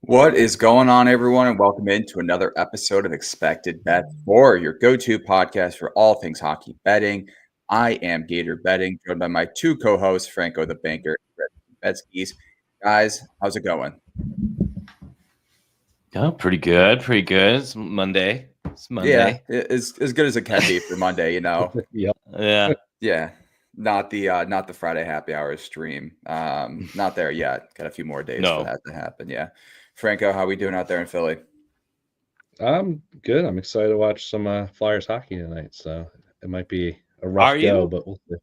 What is going on, everyone, and welcome into another episode of Expected Bets for your go-to podcast for all things hockey betting. I am Gator Betting, joined by my two co-hosts, Franco the Banker and Brett Betskis. Guys, how's it going? Oh, pretty good. It's Monday. Yeah, as good as it can be for Monday, you know. Yeah. Not the Friday happy hour stream. Not there yet. Got a few more days for that to happen. Yeah. Franco, how we doing out there in Philly? I'm good. I'm excited to watch some Flyers hockey tonight. So it might be a rough go, but we'll see.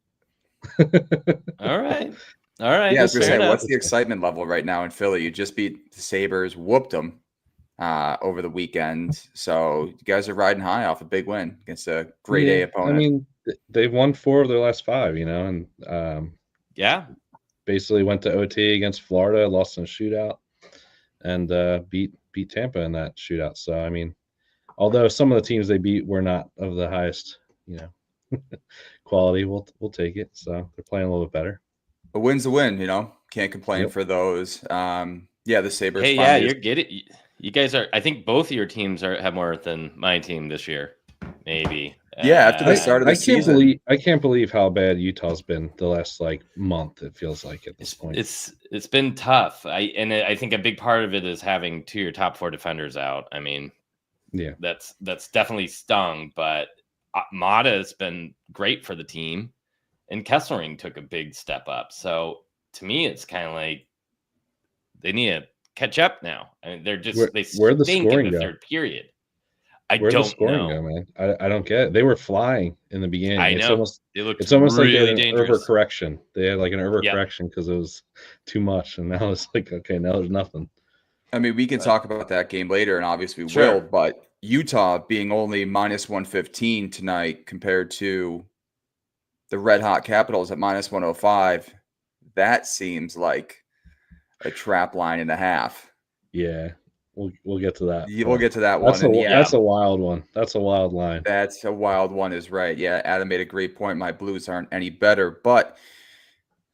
All right. Yeah, I was going to say, what's the excitement level right now in Philly? You just beat the Sabres, whooped them over the weekend. So you guys are riding high off a big win against a grade A opponent. I mean, they've won 4 of their last 5, and basically went to OT against Florida, lost in a shootout, and beat Tampa in that shootout. So, I mean, although some of the teams they beat were not of the highest, quality, we'll take it. So they're playing a little bit better. A win's a win, Can't complain for those. The Sabres. Hey, yeah, you're getting. You guys are. I think both of your teams have more than my team this year. Maybe. Yeah, after the start of the season. I can't believe how bad Utah's been the last month. It feels like at this point. It's been tough. I think a big part of it is having 2 of your top 4 defenders out. I mean, yeah, that's definitely stung. But Mata has been great for the team, and Kesselring took a big step up. So to me, it's kind of like they need to catch up now. I mean, they're just where the scoring in the go? third period. Where'd the scoring go, man? I don't get it. They were flying in the beginning. I know. It's almost really like an dangerous. overcorrection. They had like an overcorrection because it was too much, and now it's like, okay, now there's nothing. I mean, we can talk about that game later, and obviously we will, but Utah being only minus 115 tonight compared to the Red Hot Capitals at minus 105, that seems like a trap line and a half. Yeah. We'll get to that. We'll get to that one. That's a wild one. That's a wild line. That's a wild one is right. Yeah, Adam made a great point. My Blues aren't any better, but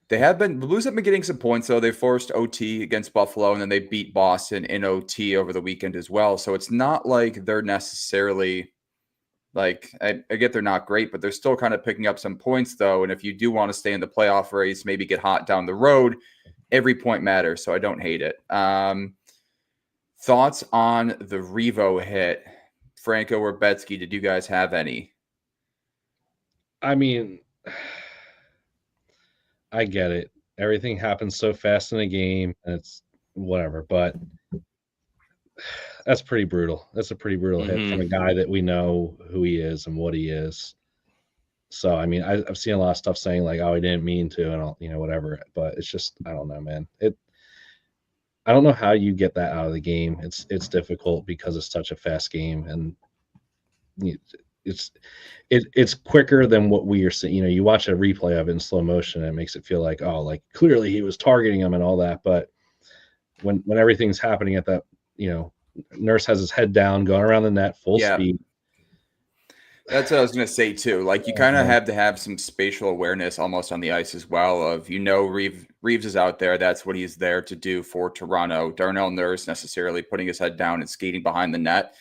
the Blues have been getting some points, though. They forced OT against Buffalo, and then they beat Boston in OT over the weekend as well. So it's not like they're necessarily I get they're not great, but they're still kind of picking up some points, though. And if you do want to stay in the playoff race, maybe get hot down the road, every point matters. So I don't hate it. Thoughts on the Revo hit, Franco or Betsky? Did you guys have any? I mean, I get it. Everything happens so fast in a game, and it's whatever. But that's pretty brutal. That's a pretty brutal hit from a guy that we know who he is and what he is. So, I mean, I've seen a lot of stuff saying like, "Oh, he didn't mean to," and all, whatever. But it's just, I don't know, man. I don't know how you get that out of the game. It's difficult because it's such a fast game, and it's quicker than what we are seeing. You watch a replay of it in slow motion, and it makes it feel like, oh, like clearly he was targeting him and all that. But when everything's happening at that, Nurse has his head down, going around the net full speed. That's what I was going to say, too. Like, you kind of have to have some spatial awareness almost on the ice as well of, Reeves is out there. That's what he's there to do for Toronto. Darnell Nurse necessarily putting his head down and skating behind the net.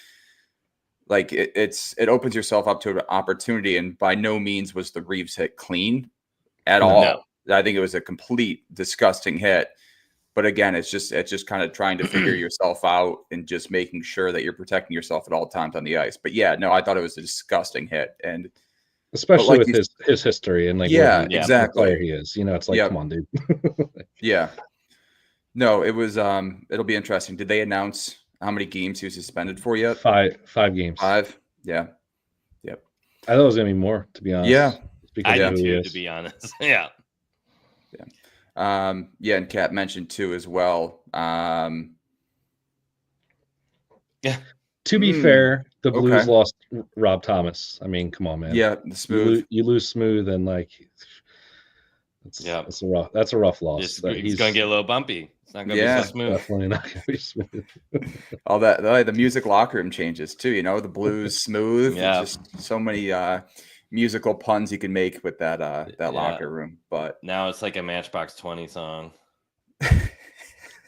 Like, it opens yourself up to an opportunity, and by no means was the Reeves hit clean at all. No. I think it was a complete disgusting hit. But again, it's just kind of trying to figure yourself out and just making sure that you're protecting yourself at all times on the ice. But yeah, no, I thought it was a disgusting hit, and especially with his history and exactly the player he is. It's like, come on, dude. Yeah. No, it was. It'll be interesting. Did they announce how many games he was suspended for yet? 5 games. 5. Yeah. Yep. I thought it was gonna be more, to be honest. Yeah. I did too, to be honest. Yeah. And Kat mentioned too as well. To be fair, the Blues lost Rob Thomas. I mean, come on, man. Yeah, the Smooth. You lose Smooth, and That's a rough loss. He's going to get a little bumpy. It's not going to be so smooth. Definitely not going to be smooth. All that the music locker room changes too. You know, the blues smooth. Yeah. Just so many musical puns you can make with that locker room. But now it's like a Matchbox 20 song.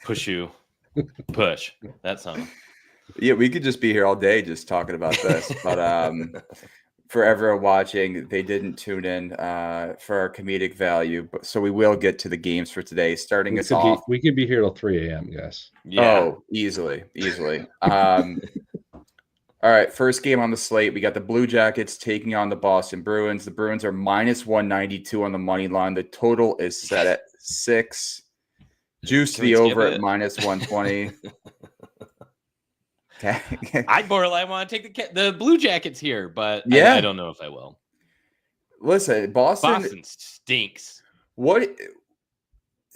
Push that song. Yeah, we could just be here all day just talking about this. But for everyone watching, they didn't tune in for our comedic value, so we will get to the games for today. Starting us off, we could be here till 3 a.m., guys. Yeah. Oh, easily. All right, first game on the slate, we got the Blue Jackets taking on the Boston Bruins. The Bruins are minus 192 on the money line. The total is set at 6. Juice to the over at minus 120. Okay. I'd more like want to take the Blue Jackets here, but I don't know if I will. Listen, Boston stinks. What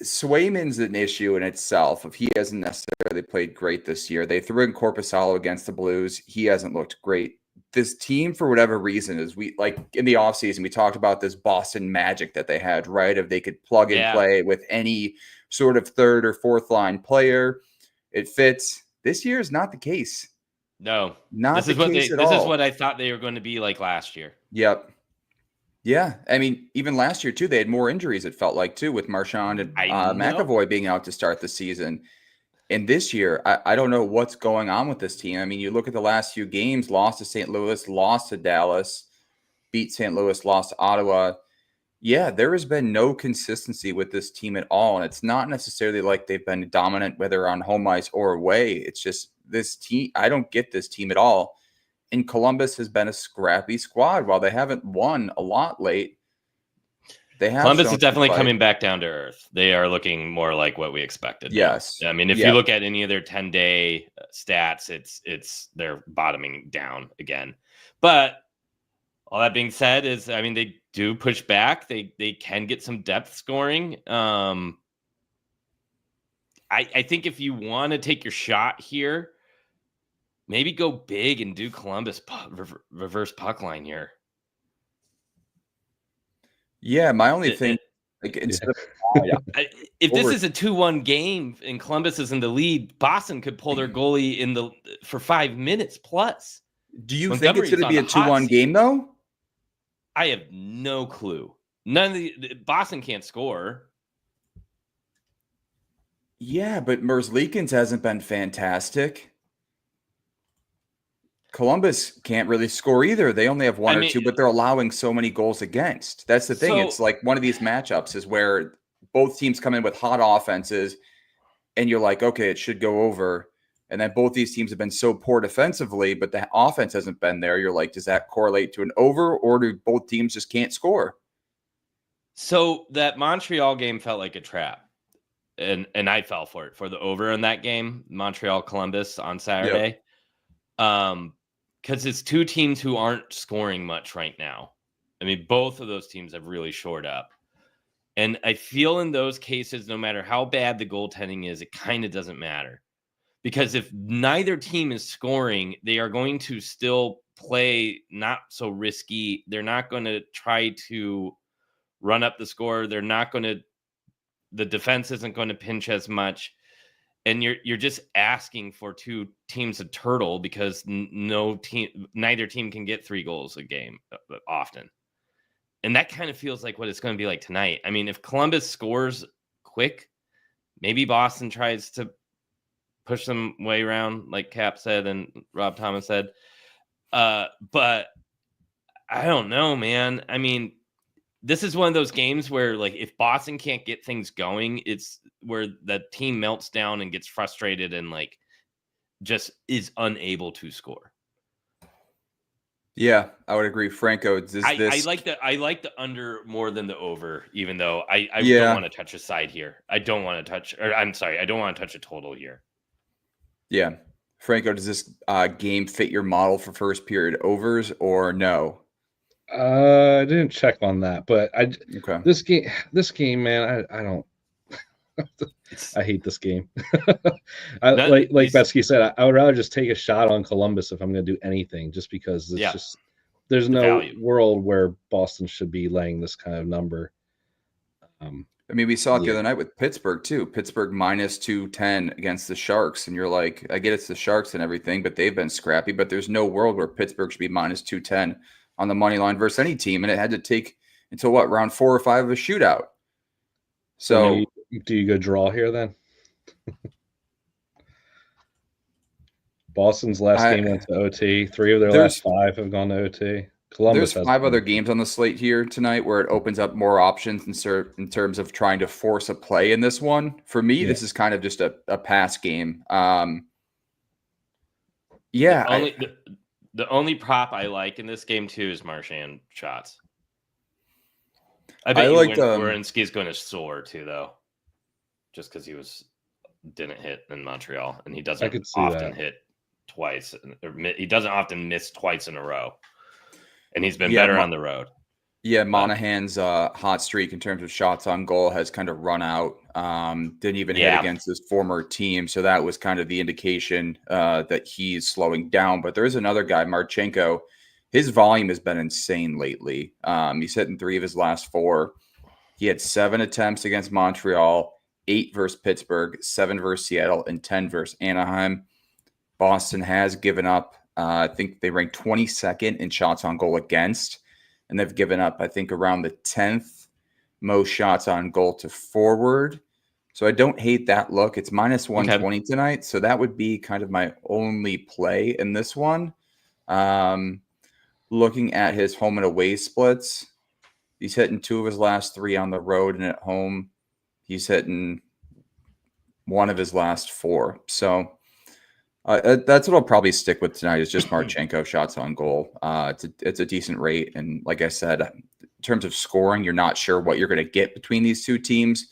Swayman's an issue in itself. If he hasn't necessarily played great this year, they threw in Korpisalo against the Blues. He hasn't looked great. This team, for whatever reason, is like in the offseason, we talked about this Boston magic that they had, right? If they could plug and play with any sort of third or fourth line player, it fits. This year is not the case. No, not the case at all. This is what I thought they were going to be like last year. Yep. Yeah, I mean, even last year too, they had more injuries. It felt like too, with Marchand and McAvoy being out to start the season. And this year, I don't know what's going on with this team. I mean, you look at the last few games: lost to St. Louis, lost to Dallas, beat St. Louis, lost to Ottawa. Yeah, there has been no consistency with this team at all, and it's not necessarily like they've been dominant, whether on home ice or away. It's just this team. I don't get this team at all. And Columbus has been a scrappy squad. While they haven't won a lot late, they have. Columbus is definitely coming back down to earth. They are looking more like what we expected. Yes, I mean, if you look at any of their 10-day stats, it's they're bottoming down again. But all that being said, I mean, they do push back. They can get some depth scoring. I think if you want to take your shot here, maybe go big and do Columbus reverse puck line here. Yeah, my only thing, like, instead of if this is a 2-1 game and Columbus is in the lead, Boston could pull their goalie for 5 minutes plus. Do you think it's going to be a 2-1 game though? I have no clue. None of the Boston can't score. Yeah, but Merzlikins hasn't been fantastic. Columbus can't really score either. They only have one or two, but they're allowing so many goals against. That's the thing. It's like one of these matchups is where both teams come in with hot offenses, and you're like, okay, it should go over. And then both these teams have been so poor defensively, but the offense hasn't been there. You're like, does that correlate to an over, or do both teams just can't score? So that Montreal game felt like a trap. And I fell for it, for the over in that game, Montreal-Columbus on Saturday. Because it's two teams who aren't scoring much right now. I mean, both of those teams have really shored up. And I feel in those cases, no matter how bad the goaltending is, it kind of doesn't matter. Because if neither team is scoring, they are going to still play not so risky. They're not going to try to run up the score. They're not going to, the defense isn't going to pinch as much. And you're just asking for two teams to turtle because neither team can get 3 goals a game often. And that kind of feels like what it's going to be like tonight. I mean, if Columbus scores quick, maybe Boston tries to push them way around, like Cap said and Rob Thomas said. But I don't know, man. I mean, this is one of those games where, like, if Boston can't get things going, it's where the team melts down and gets frustrated and, like, just is unable to score. Yeah, I would agree. Franco, I like the under more than the over, even though I don't want to touch a side here. I don't want to touch a total here. Yeah. Franco, does this game fit your model for first period overs or no? I didn't check on that, but this game, man, I don't. I hate this game. Like Betsky said, I would rather just take a shot on Columbus if I'm going to do anything, just because it's there's no world where Boston should be laying this kind of number. I mean, we saw it the Yeah. other night with Pittsburgh too. Pittsburgh minus 210 against the Sharks, and you're like, I get it's the Sharks and everything, but they've been scrappy. But there's no world where Pittsburgh should be minus 210 on the money line versus any team, and it had to take until what, round 4 or 5 of a shootout. So do you go draw here then? Boston's last game went to OT. 3 of their last 5 have gone to OT. Columbus there's 5 other games on the slate here tonight where it opens up more options in terms of trying to force a play in this one. For me, this is kind of just a pass game. The only prop I like in this game too is Marchand shots. I bet Werenski's going to soar too, though, just because he didn't hit in Montreal, and he doesn't often hit twice. He doesn't often miss twice in a row, and he's been better on the road. Yeah, Monahan's hot streak in terms of shots on goal has kind of run out. Didn't even hit against his former team, so that was kind of the indication that he's slowing down. But there is another guy, Marchenko. His volume has been insane lately. He's hitting 3 of his last 4. He had 7 attempts against Montreal, 8 versus Pittsburgh, 7 versus Seattle, and 10 versus Anaheim. Boston has given up, I think they ranked 22nd in shots on goal against, and they've given up, I think, around the 10th most shots on goal to forward. So I don't hate that look. It's minus 120 tonight, so that would be kind of my only play in this one. Looking at his home and away splits, he's hitting 2 of his last 3 on the road, and at home, he's hitting 1 of his last 4. So that's what I'll probably stick with tonight is just Marchenko shots on goal. It's a decent rate, and like I said, in terms of scoring, you're not sure what you're going to get between these two teams,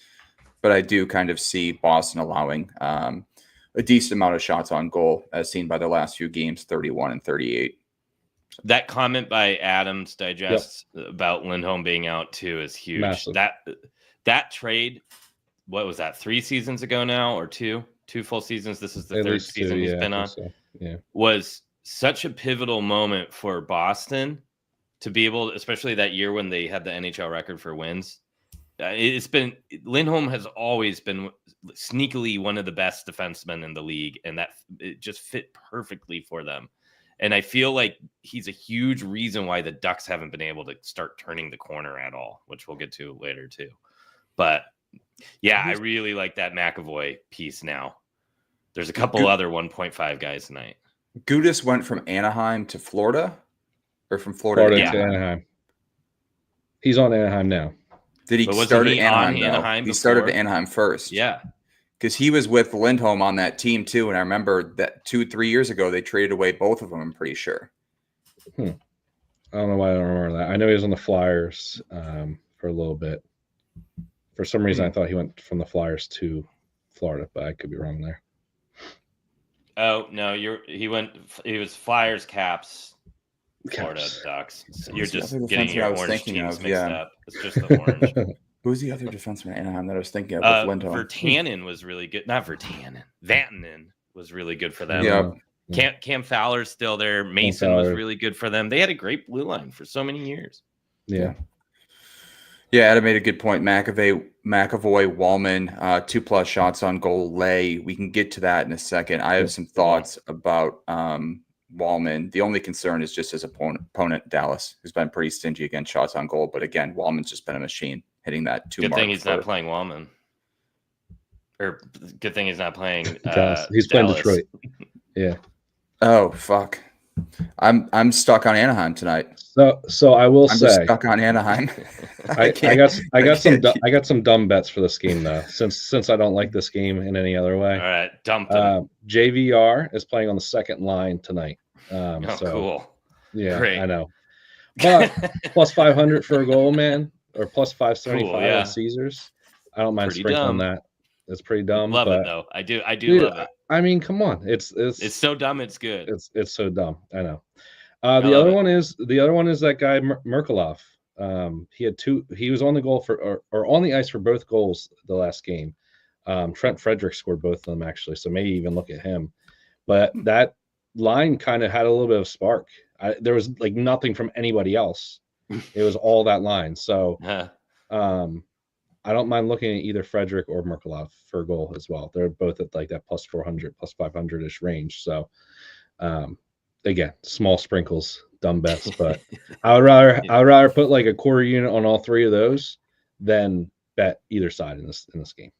but I do kind of see Boston allowing a decent amount of shots on goal, as seen by the last few games, 31 and 38. That comment by Adams Digest about Lindholm being out too is huge. Massive. That trade, what was that, 3 seasons ago now, or 2 full seasons? This is the 3rd season he's been on. So. Yeah, was such a pivotal moment for Boston to be able, especially that year when they had the NHL record for wins. Lindholm has always been sneakily one of the best defensemen in the league, and that it just fit perfectly for them. And I feel like he's a huge reason why the Ducks haven't been able to start turning the corner at all, which we'll get to later too. But yeah, I really like that McAvoy piece now. There's a couple other 1.5 guys tonight. Gudas went from Anaheim to Florida, or from Florida to Anaheim. He's on Anaheim now. Did he start at Anaheim? He started at Anaheim first. Yeah. Because he was with Lindholm on that team too, and I remember that 2-3 years ago they traded away both of them. I'm pretty sure. I don't know why I don't remember that. I know he was on the Flyers for a little bit. For some reason, I thought he went from the Flyers to Florida, but I could be wrong there. Oh no, he was Flyers, Caps, Florida Ducks. So you're just getting your orange teams mixed up. It's just the orange. Who's the other defenseman at Anaheim that I was thinking of with Lindholm? Virtanen was really good. Not Virtanen. Vatanen was really good for them. Yeah. Cam Fowler's still there. Mason was really good for them. They had a great blue line for so many years. Yeah. Yeah, Adam made a good point. McAvoy, Wallman, 2+ shots on goal. Lay. We can get to that in a second. I have some thoughts about Wallman. The only concern is just his opponent, Dallas, who's been pretty stingy against shots on goal. But again, Wallman's just been a machine hitting that 2 Good mark. thing he's not playing Wallman. Or good thing he's not playing he's playing Detroit. Yeah. Oh, fuck. I'm stuck on Anaheim tonight. So I will say I'm stuck on Anaheim. I got some dumb bets for this game though. Since I don't like this game in any other way. All right, dump them. JVR is playing on the second line tonight. Cool. Yeah, great. I know. But plus 500 for a goal, man, or plus 575 on Caesars. I don't mind sprinkling that. It's pretty dumb. Love it though. I do love it. I mean, come on. It's so dumb. It's good. It's so dumb. I know. The other one is that guy Merkulov. He was on the goal for or on the ice for both goals the last game. Trent Frederick scored both of them actually, so maybe even look at him. But that line kind of had a little bit of spark. There was like nothing from anybody else. It was all that line. So I don't mind looking at either Frederick or Merkulov for a goal as well. They're both at like that plus 400, plus 500-ish range. So again, small sprinkles, dumb bets, but I would rather put like a quarter unit on all three of those than bet either side in this game.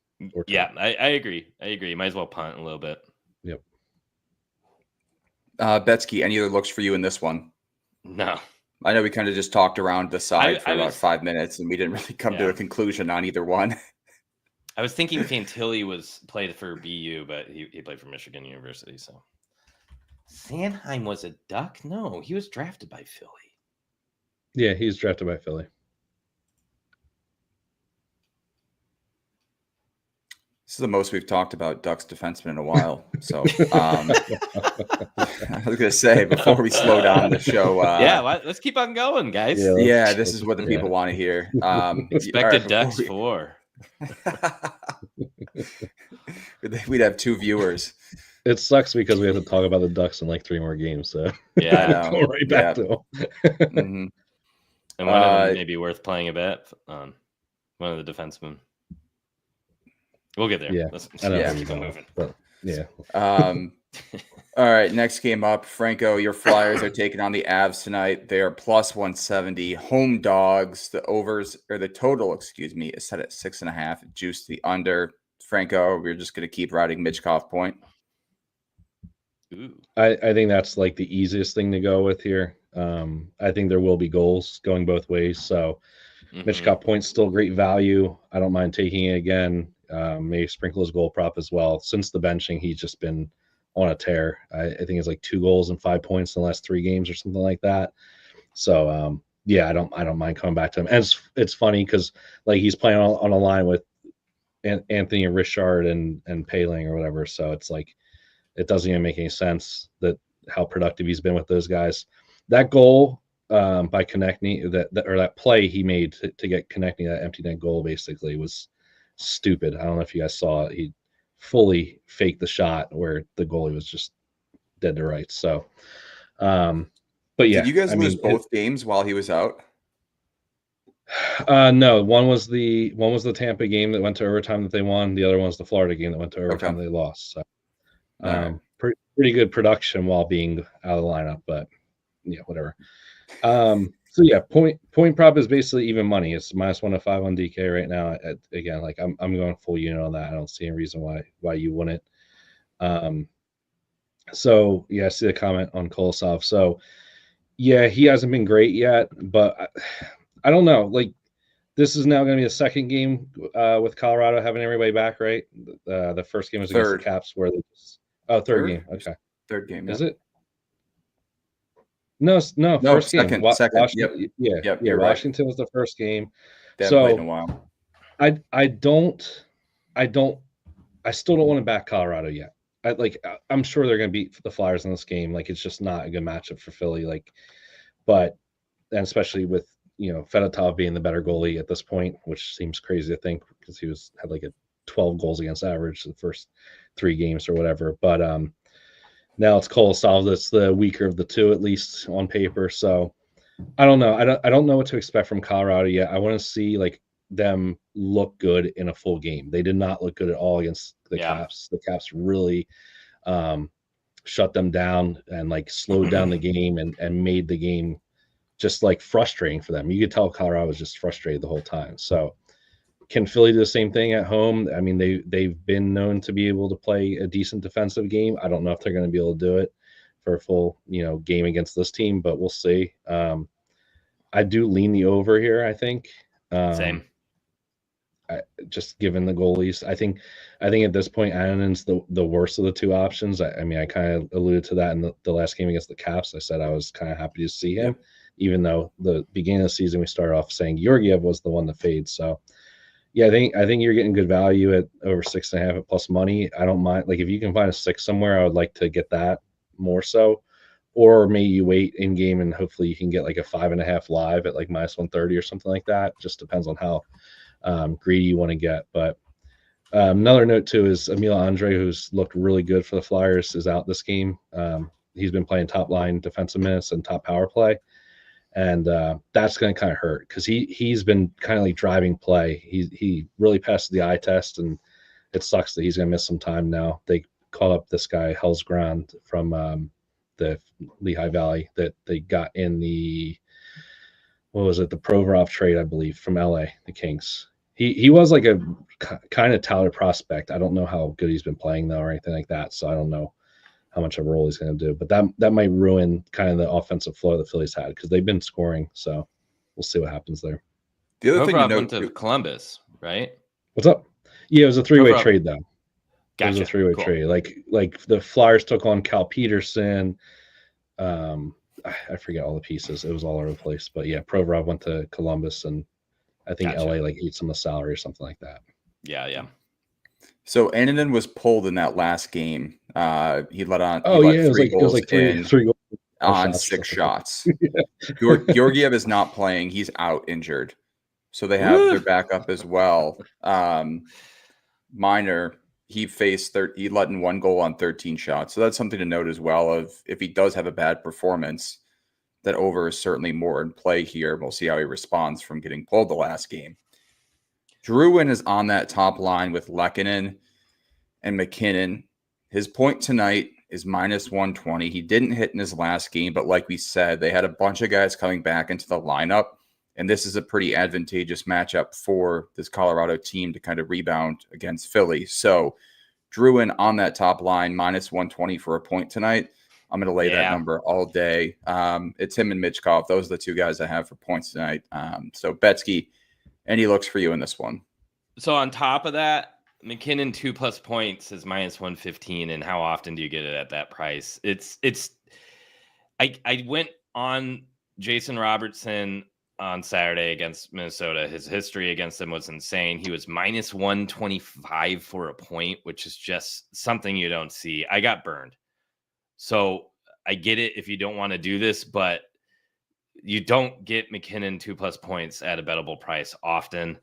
Yeah, I agree. Might as well punt a little bit. Yep. Betsky, any other looks for you in this one? No. I know we kind of just talked around the side for about 5 minutes, and we didn't really come to a conclusion on either one. I was thinking Fantilli played for BU, but he played for Michigan University. So Sanheim was a Duck? No, he was drafted by Philly. Yeah, he's drafted by Philly. This is the most we've talked about Ducks defensemen in a while. So I was going to say, before we slow down the show. Let's keep on going, guys. Yeah, this is what the people want to hear. Expected Ducks 4. We'd have 2 viewers. It sucks because we have to talk about the Ducks in like 3 more games. So yeah, go right back to them. Mm-hmm. And one of them may be worth playing a bet on. One of the defensemen. We'll get there. Yeah, keep on moving. But, yeah. All right, next game up. Franco, your Flyers are taking on the Avs tonight. They are plus 170 home dogs. The total, is set at 6.5. Juice the under. Franco, we're just going to keep riding Mitchkov point. Ooh. I think that's like the easiest thing to go with here. I think there will be goals going both ways. So Mitchkov point's still great value. I don't mind taking it again. Maybe sprinkle his goal prop as well. Since the benching, he's just been on a tear. I think it's like 2 goals and 5 points in the last 3 games or something like that. So I don't mind coming back to him. And it's funny because like he's playing on a line with Anthony and Richard and Paling or whatever. So it's like it doesn't even make any sense that how productive he's been with those guys. That goal by Konechny, that play he made to get Konechny, that empty net goal basically was stupid. I don't know if you guys saw it. He fully faked the shot where the goalie was just dead to rights. So, but yeah. Did you guys lose both games while he was out? No, one was the Tampa game that went to overtime that they won. The other one was the Florida game that went to overtime that they lost. So, pretty good production while being out of the lineup, but yeah, whatever. So yeah, point prop is basically even money. It's -105 on DK right now. Again, like I'm going full unit on that. I don't see any reason why you wouldn't. So yeah, I see the comment on Kolosov. So yeah, he hasn't been great yet, but I don't know. Like this is now going to be the second game with Colorado having everybody back, right? The first game was against the Caps, where they just third game. Okay, third game. Is it? No, first second, game. Second. Yep. Washington was the first game. They haven't played in a while. I still don't want to back Colorado yet. I'm sure they're going to beat the Flyers in this game. Like it's just not a good matchup for Philly. And especially with Fedotov being the better goalie at this point, which seems crazy to think because he had like a 12 goals against average the first 3 games or whatever. But now it's Kolosov that's the weaker of the two, at least on paper. So I don't know. I don't know what to expect from Colorado yet. I want to see like them look good in a full game. They did not look good at all against the Caps. The Caps really shut them down and like slowed down the game and made the game just like frustrating for them. You could tell Colorado was just frustrated the whole time. So can Philly do the same thing at home? I mean, they've been known to be able to play a decent defensive game. I don't know if they're going to be able to do it for a full, game against this team, but we'll see. I do lean the over here, I think. Same. Just given the goalies, I think at this point, Annan's the worst of the 2 options. I mean, I kind of alluded to that in the last game against the Caps. I said I was kind of happy to see him, even though the beginning of the season we started off saying Georgiev was the one that fades. So. Yeah, I think you're getting good value at over 6.5 at plus money. I don't mind. Like if you can find a 6 somewhere, I would like to get that more so. Or maybe you wait in game and hopefully you can get like a 5.5 live at like -130 or something like that. Just depends on how greedy you want to get. But another note too is Emil Andre, who's looked really good for the Flyers, is out this game. He's been playing top line defensive minutes and top power play. And that's going to kind of hurt because he's been kind of like driving play. He really passed the eye test, and it sucks that he's going to miss some time now. They called up this guy Hellsground from the Lehigh Valley that they got in the Provorov trade, I believe, from LA, the Kings. He was like a kind of touted prospect. I don't know how good he's been playing though, or anything like that. So I don't know how much of a role he's going to do. But that might ruin kind of the offensive flow the Phillies had because they've been scoring. So we'll see what happens there. The other thing to went to Columbus, right? What's up? Yeah, it was a three-way trade though. Gotcha. It was a three-way trade. Like the Flyers took on Cal Peterson. I forget all the pieces. It was all over the place. But yeah, Provorov went to Columbus, and I think LA like ate some of the salary or something like that. Yeah. So Annunen was pulled in that last game. He let on. Oh yeah, it was like three goals on 6 shots. Georgiev is not playing. He's out injured. So they have their backup as well. Minor, he let in 1 goal on 13 shots. So that's something to note as well. Of if he does have a bad performance, that over is certainly more in play here. We'll see how he responds from getting pulled the last game. Drouin is on that top line with Lehkonen and McKinnon. His point tonight is -120. He didn't hit in his last game, but like we said, they had a bunch of guys coming back into the lineup, and this is a pretty advantageous matchup for this Colorado team to kind of rebound against Philly. So Drouin on that top line, -120 for a point tonight. I'm going to lay that number all day. It's him and Michkov. Those are the 2 guys I have for points tonight. So Betsky, any looks for you in this one? So on top of that, McKinnon 2+ points is -115, and how often do you get it at that price? I went on Jason Robertson on Saturday against Minnesota. His history against them was insane. He was -125 for a point, which is just something you don't see. I got burned. So I get it if you don't want to do this, but you don't get McKinnon 2+ points at a bettable price often.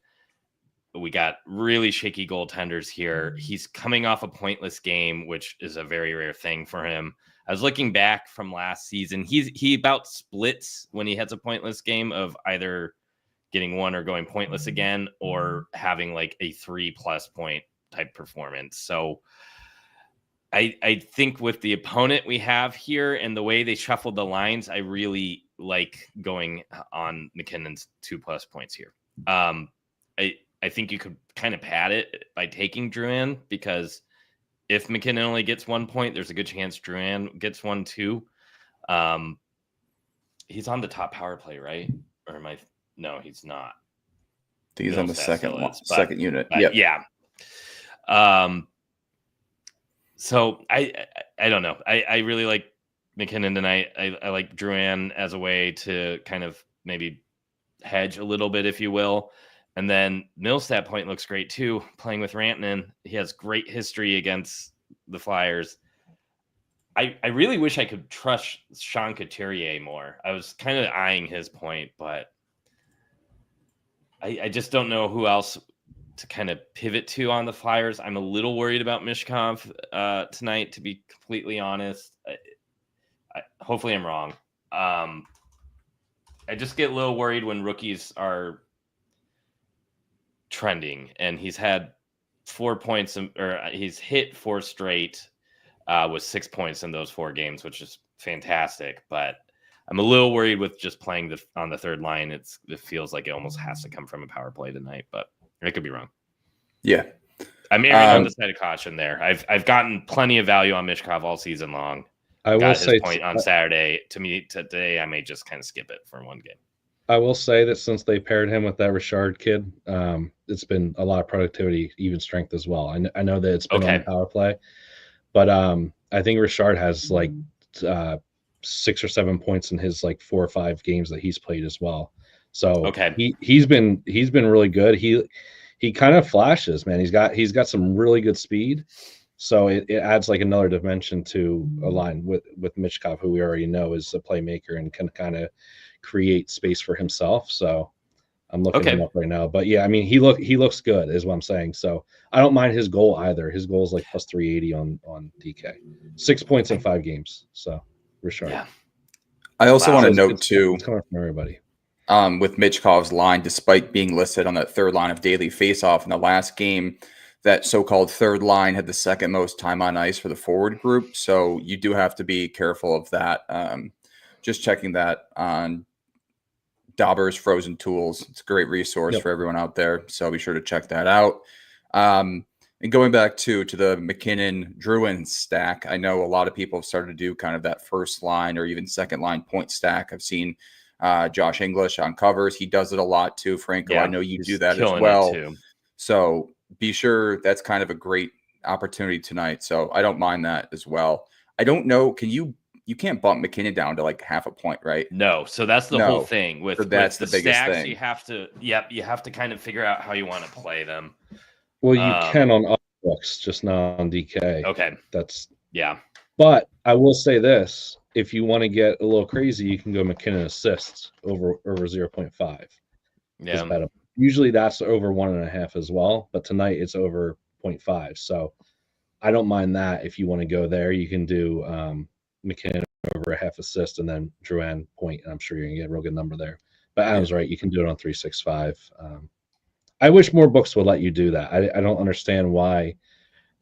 We got really shaky goaltenders here. He's coming off a pointless game, which is a very rare thing for him. I was looking back from last season. He about splits when he has a pointless game of either getting one or going pointless again, or having like a 3+ point type performance. So I think with the opponent we have here and the way they shuffled the lines, I really like going on McKinnon's 2+ points here. I think you could kind of pad it by taking Drouin, because if McKinnon only gets 1 point, there's a good chance Drouin gets one too. He's on the top power play, right? Or am I? No, he's not. He's on the second unit. Yeah. So I don't know. I really like McKinnon tonight. I like Drouin as a way to kind of maybe hedge a little bit, if you will. And then Millstat point looks great too, playing with Rantanen. He has great history against the Flyers. I really wish I could trust Sean Couturier more. I was kind of eyeing his point, but I just don't know who else to kind of pivot to on the Flyers. I'm a little worried about Michkov tonight, to be completely honest. Hopefully I'm wrong. I just get a little worried when rookies are trending, and he's had 4 points, or he's hit 4 straight with 6 points in those 4 games, which is fantastic. But I'm a little worried with just playing on the third line. It feels like it almost has to come from a power play tonight, but I could be wrong. Yeah, I'm erring on the side of caution there. I've gotten plenty of value on Michkov all season long. I will say point on Saturday. To me, today I may just kind of skip it for one game. I will say that since they paired him with that Richard kid, it's been a lot of productivity, even strength as well. I know that it's been on the power play, but I think Richard has like 6 or 7 points in his like 4 or 5 games that he's played as well. So he's been really good. He kind of flashes, man. He's got some really good speed. So it adds like another dimension to a line with Michkov, who we already know is a playmaker and can kind of create space for himself. So I'm looking him up right now. But yeah, I mean, he looks good is what I'm saying. So I don't mind his goal either. His goal is like plus 380 on DK. 6 points in 5 games. So Richard. Yeah. I also want to note it's too, coming from everybody. with Michkov's line, despite being listed on that third line of daily faceoff in the last game, that so-called third line had the second most time on ice for the forward group. So you do have to be careful of that. Just checking that on Dauber's Frozen Tools. It's a great resource for everyone out there. So be sure to check that out. And going back to the McKinnon Druin stack, I know a lot of people have started to do kind of that first line or even second line point stack. I've seen Josh English on covers. He does it a lot too. Franco, Yeah, I know you he's do that as killing it well. too. So be sure that's kind of a great opportunity tonight. So I don't mind that as well. I don't know. You can't bump McKinnon down to like half a point, right? No, so that's the whole thing with, So that's with the biggest stacks. thing. You have to kind of figure out how you want to play them. Well, you can on other books, just not on DK. Okay. Yeah. But I will say this: if you want to get a little crazy, you can go McKinnon assists over 0.5. Yeah. Usually that's over 1.5 as well, but tonight it's over 0.5. So I don't mind that. If you want to go there, you can do McKinnon over a half assist and then Drouin point, and I'm sure you're gonna get a real good number there. But Adam's right; you can do it on 365. I wish more books would let you do that. I don't understand why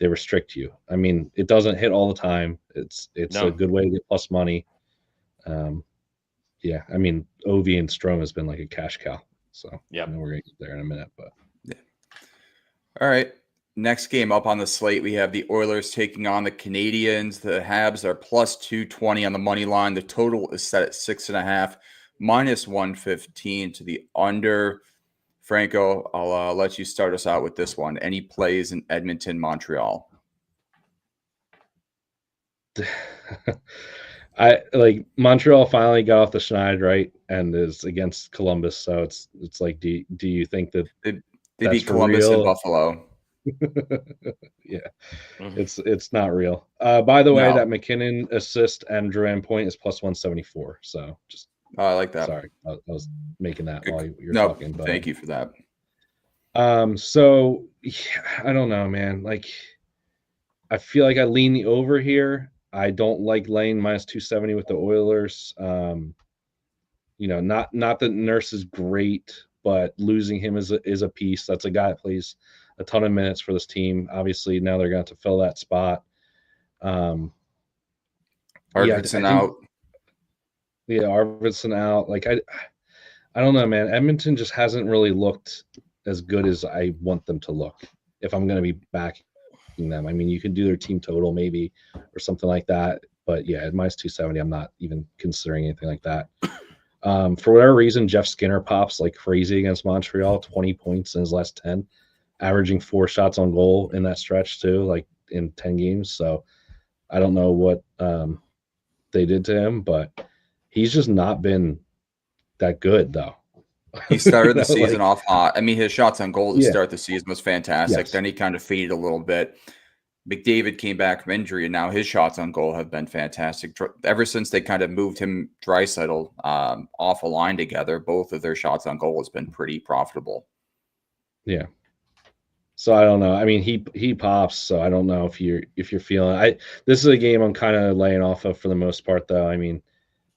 they restrict you. I mean, it doesn't hit all the time. It's a good way to get plus money. Yeah, I mean, Ovi and Strome has been like a cash cow. So I know we're gonna get there in a minute, but All right. Next game up on the slate, we have the Oilers taking on the Canadiens. The Habs are plus 220 on the money line. The total is set at 6.5, minus 115 to the under. Franco, I'll let you start us out with this one. Any plays in Edmonton, Montreal? I like Montreal finally got off the schneid, right, and is against Columbus. So it's like, do you think that They that's beat Columbus and real? Buffalo. Yeah, it's not real. By the way, that McKinnon assist and Drouin point is plus 174. So just I like that. Sorry, I was making that while you're talking. But thank you for that. So yeah, I don't know, man. Like, I feel like I lean the over here. I don't like laying minus 270 with the Oilers. Not that Nurse is great, but losing him is a piece. That's a guy that plays a ton of minutes for this team. Obviously, now they're going to fill that spot. Arvidsson out. Yeah, Arvidsson out. Like, I don't know, man. Edmonton just hasn't really looked as good as I want them to look. If I'm going to be backing them, I mean, you can do their team total maybe or something like that. But yeah, at minus 270, I'm not even considering anything like that. For whatever reason, Jeff Skinner pops like crazy against Montreal, 20 points in his last 10, averaging 4 shots on goal in that stretch too, like in 10 games. So I don't know what they did to him, but he's just not been that good though. He started the season off hot. I mean, his shots on goal to start the season was fantastic. Yes. Then he kind of faded a little bit. McDavid came back from injury, and now his shots on goal have been fantastic. Ever since they kind of moved him, Draisaitl, off a line together, both of their shots on goal has been pretty profitable. Yeah. So I don't know. I mean, he pops. So I don't know if you're feeling. This is a game I'm kind of laying off of for the most part, though. I mean,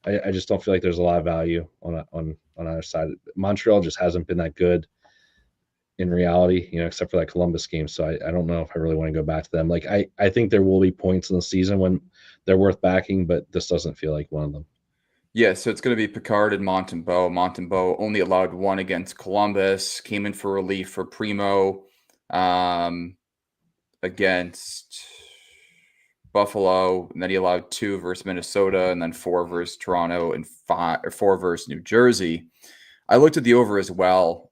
I just don't feel like there's a lot of value on either side. Montreal just hasn't been that good in reality, except for that Columbus game. So I don't know if I really want to go back to them. Like, I think there will be points in the season when they're worth backing, but this doesn't feel like one of them. Yeah, so it's going to be Picard and Montembeault. Montembeault only allowed 1 against Columbus, came in for relief for Primo against Buffalo, and then he allowed 2 versus Minnesota, and then 4 versus Toronto, and 4 versus New Jersey. I looked at the over as well,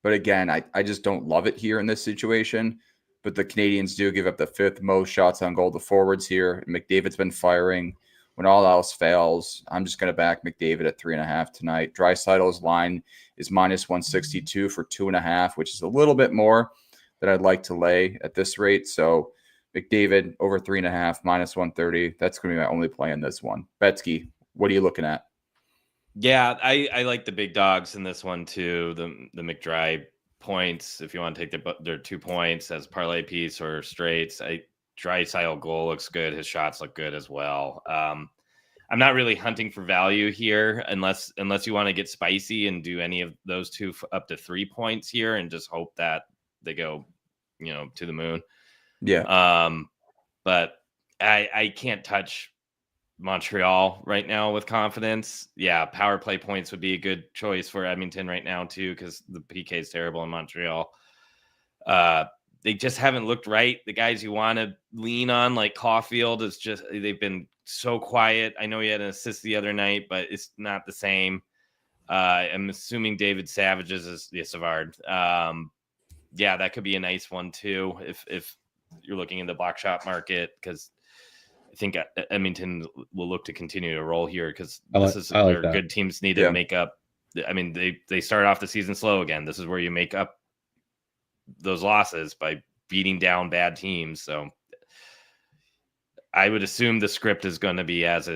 but again, I just don't love it here in this situation. But the Canadians do give up the 5th most shots on goal to forwards here. McDavid's been firing. When all else fails, I'm just going to back McDavid at 3.5 tonight. Draisaitl's line is minus 162 for 2.5, which is a little bit more than I'd like to lay at this rate. So McDavid over 3.5, minus 130. That's going to be my only play in this one. Betsky, what are you looking at? Yeah, I like the big dogs in this one too. The McDry points, if you want to take their 2 points as parlay piece or straights. Draisaitl goal looks good. His shots look good as well. I'm not really hunting for value here unless you want to get spicy and do any of those two up to 3 points here and just hope that they go, to the moon. Yeah. But I can't touch Montreal right now with confidence. Yeah, power play points would be a good choice for Edmonton right now too, because the PK is terrible in Montreal. They just haven't looked right. The guys you want to lean on, like Caulfield, they've been so quiet. I know he had an assist the other night, but it's not the same. I'm assuming David Savage's is Savard. Yeah, that could be a nice one too if you're looking in the block shot market, because I think Edmonton will look to continue to roll here, because this is where good teams need to make up. I mean, they start off the season slow again. This is where you make up those losses by beating down bad teams. So I would assume the script is going to be as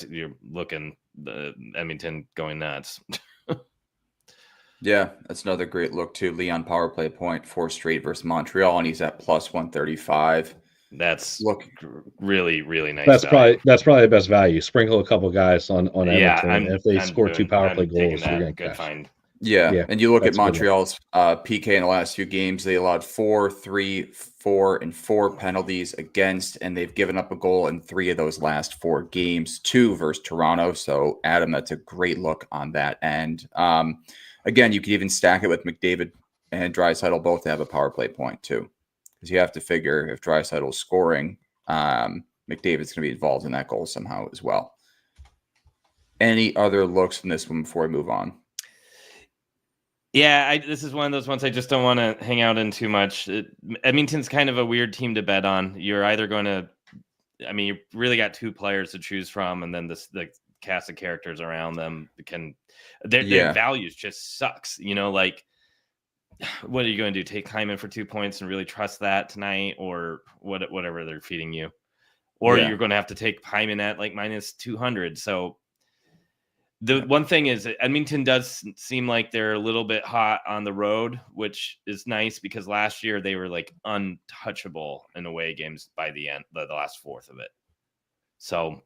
you're looking, the Edmonton going nuts. Yeah, that's another great look too. Leon power play point, 4 straight versus Montreal, and he's at plus 135. That's really, really nice. That's probably the best value. Sprinkle a couple guys on Edmonton, and if they score 2 power play goals, you're going to good find. Yeah, and you look at Montreal's PK in the last few games, they allowed 4, 3, 4, and 4 penalties against, and they've given up a goal in 3 of those last 4 games, 2 versus Toronto. So, Adam, that's a great look on that end. Again, you could even stack it with McDavid and Draisaitl both have a power play point too, because you have to figure if Draisaitl's scoring, McDavid's going to be involved in that goal somehow as well. Any other looks in this one before we move on? Yeah, this is one of those ones I just don't want to hang out in too much. Edmonton's kind of a weird team to bet on. You're either going to, you really got 2 players to choose from, and then the cast of characters around them their values just sucks. Like, what are you going to do? Take Hyman for 2 points and really trust that tonight, or whatever they're feeding you, or you're going to have to take Hyman at like minus 200. So. The one thing is that Edmonton does seem like they're a little bit hot on the road, which is nice because last year they were like untouchable in away games by the end, the last fourth of it. So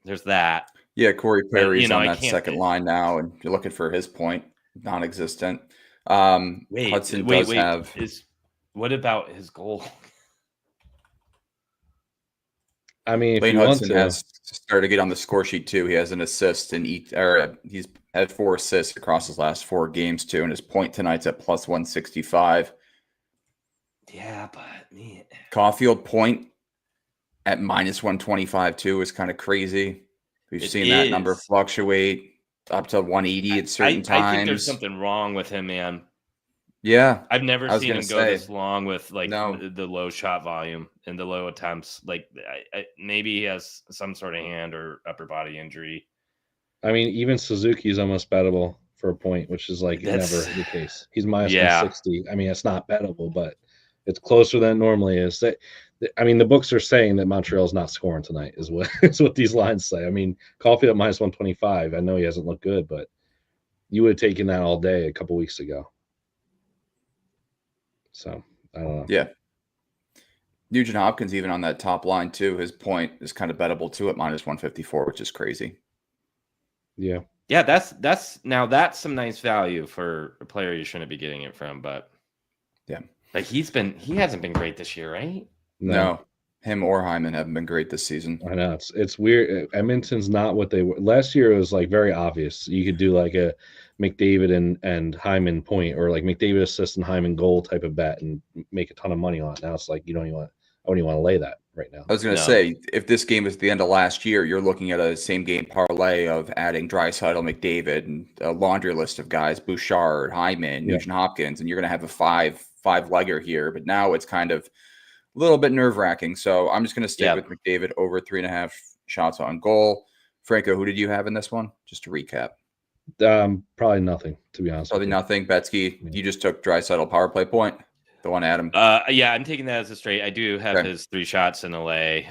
there's that. Yeah, Corey Perry's on that second line now, and you're looking for his point, non-existent. Hudson does have. What about his goal? If Lane Hudson has started to get on the score sheet too. He has an assist in he's had 4 assists across his last 4 games too, and his point tonight's at plus 165. Yeah, but man, Caulfield point at minus 125 too is kind of crazy. We've seen that number fluctuate up to 180 at certain times. I think there's something wrong with him, man. Yeah, I've never seen him go this long with the low shot volume and the low attempts. Like, maybe he has some sort of hand or upper body injury. Even Suzuki is almost bettable for a point, which is never the case. He's minus 160. It's not bettable, but it's closer than it normally is. The books are saying that Montreal's not scoring tonight is what these lines say. Caulfield at minus 125. I know he hasn't looked good, but you would have taken that all day a couple weeks ago. So I don't know. Yeah. Nugent Hopkins even on that top line too. His point is kind of bettable too at minus 154, which is crazy. Yeah. Yeah, that's some nice value for a player you shouldn't be getting it from, but yeah. Like he hasn't been great this year, right? No. Him or Hyman haven't been great this season. I know it's weird. Edmonton's not what they were last year. It was very obvious. You could do like a McDavid and Hyman point, or like McDavid assist and Hyman goal type of bet and make a ton of money on it. Now it's like I wouldn't even want to lay that right now. I was going to say, if this game was at the end of last year, you're looking at a same game parlay of adding Draisaitl, McDavid, and a laundry list of guys: Bouchard, Hyman, Nugent Hopkins, and you're going to have a five legger here. But now it's kind of a little bit nerve-wracking. So I'm just going to stick with McDavid over 3.5 shots on goal. Franco, who did you have in this one? Just to recap. Probably nothing, to be honest. Probably nothing. Betsky, you just took Draisaitl power play point. The one, Adam. Yeah, I'm taking that as a straight. I do have his 3 shots in LA.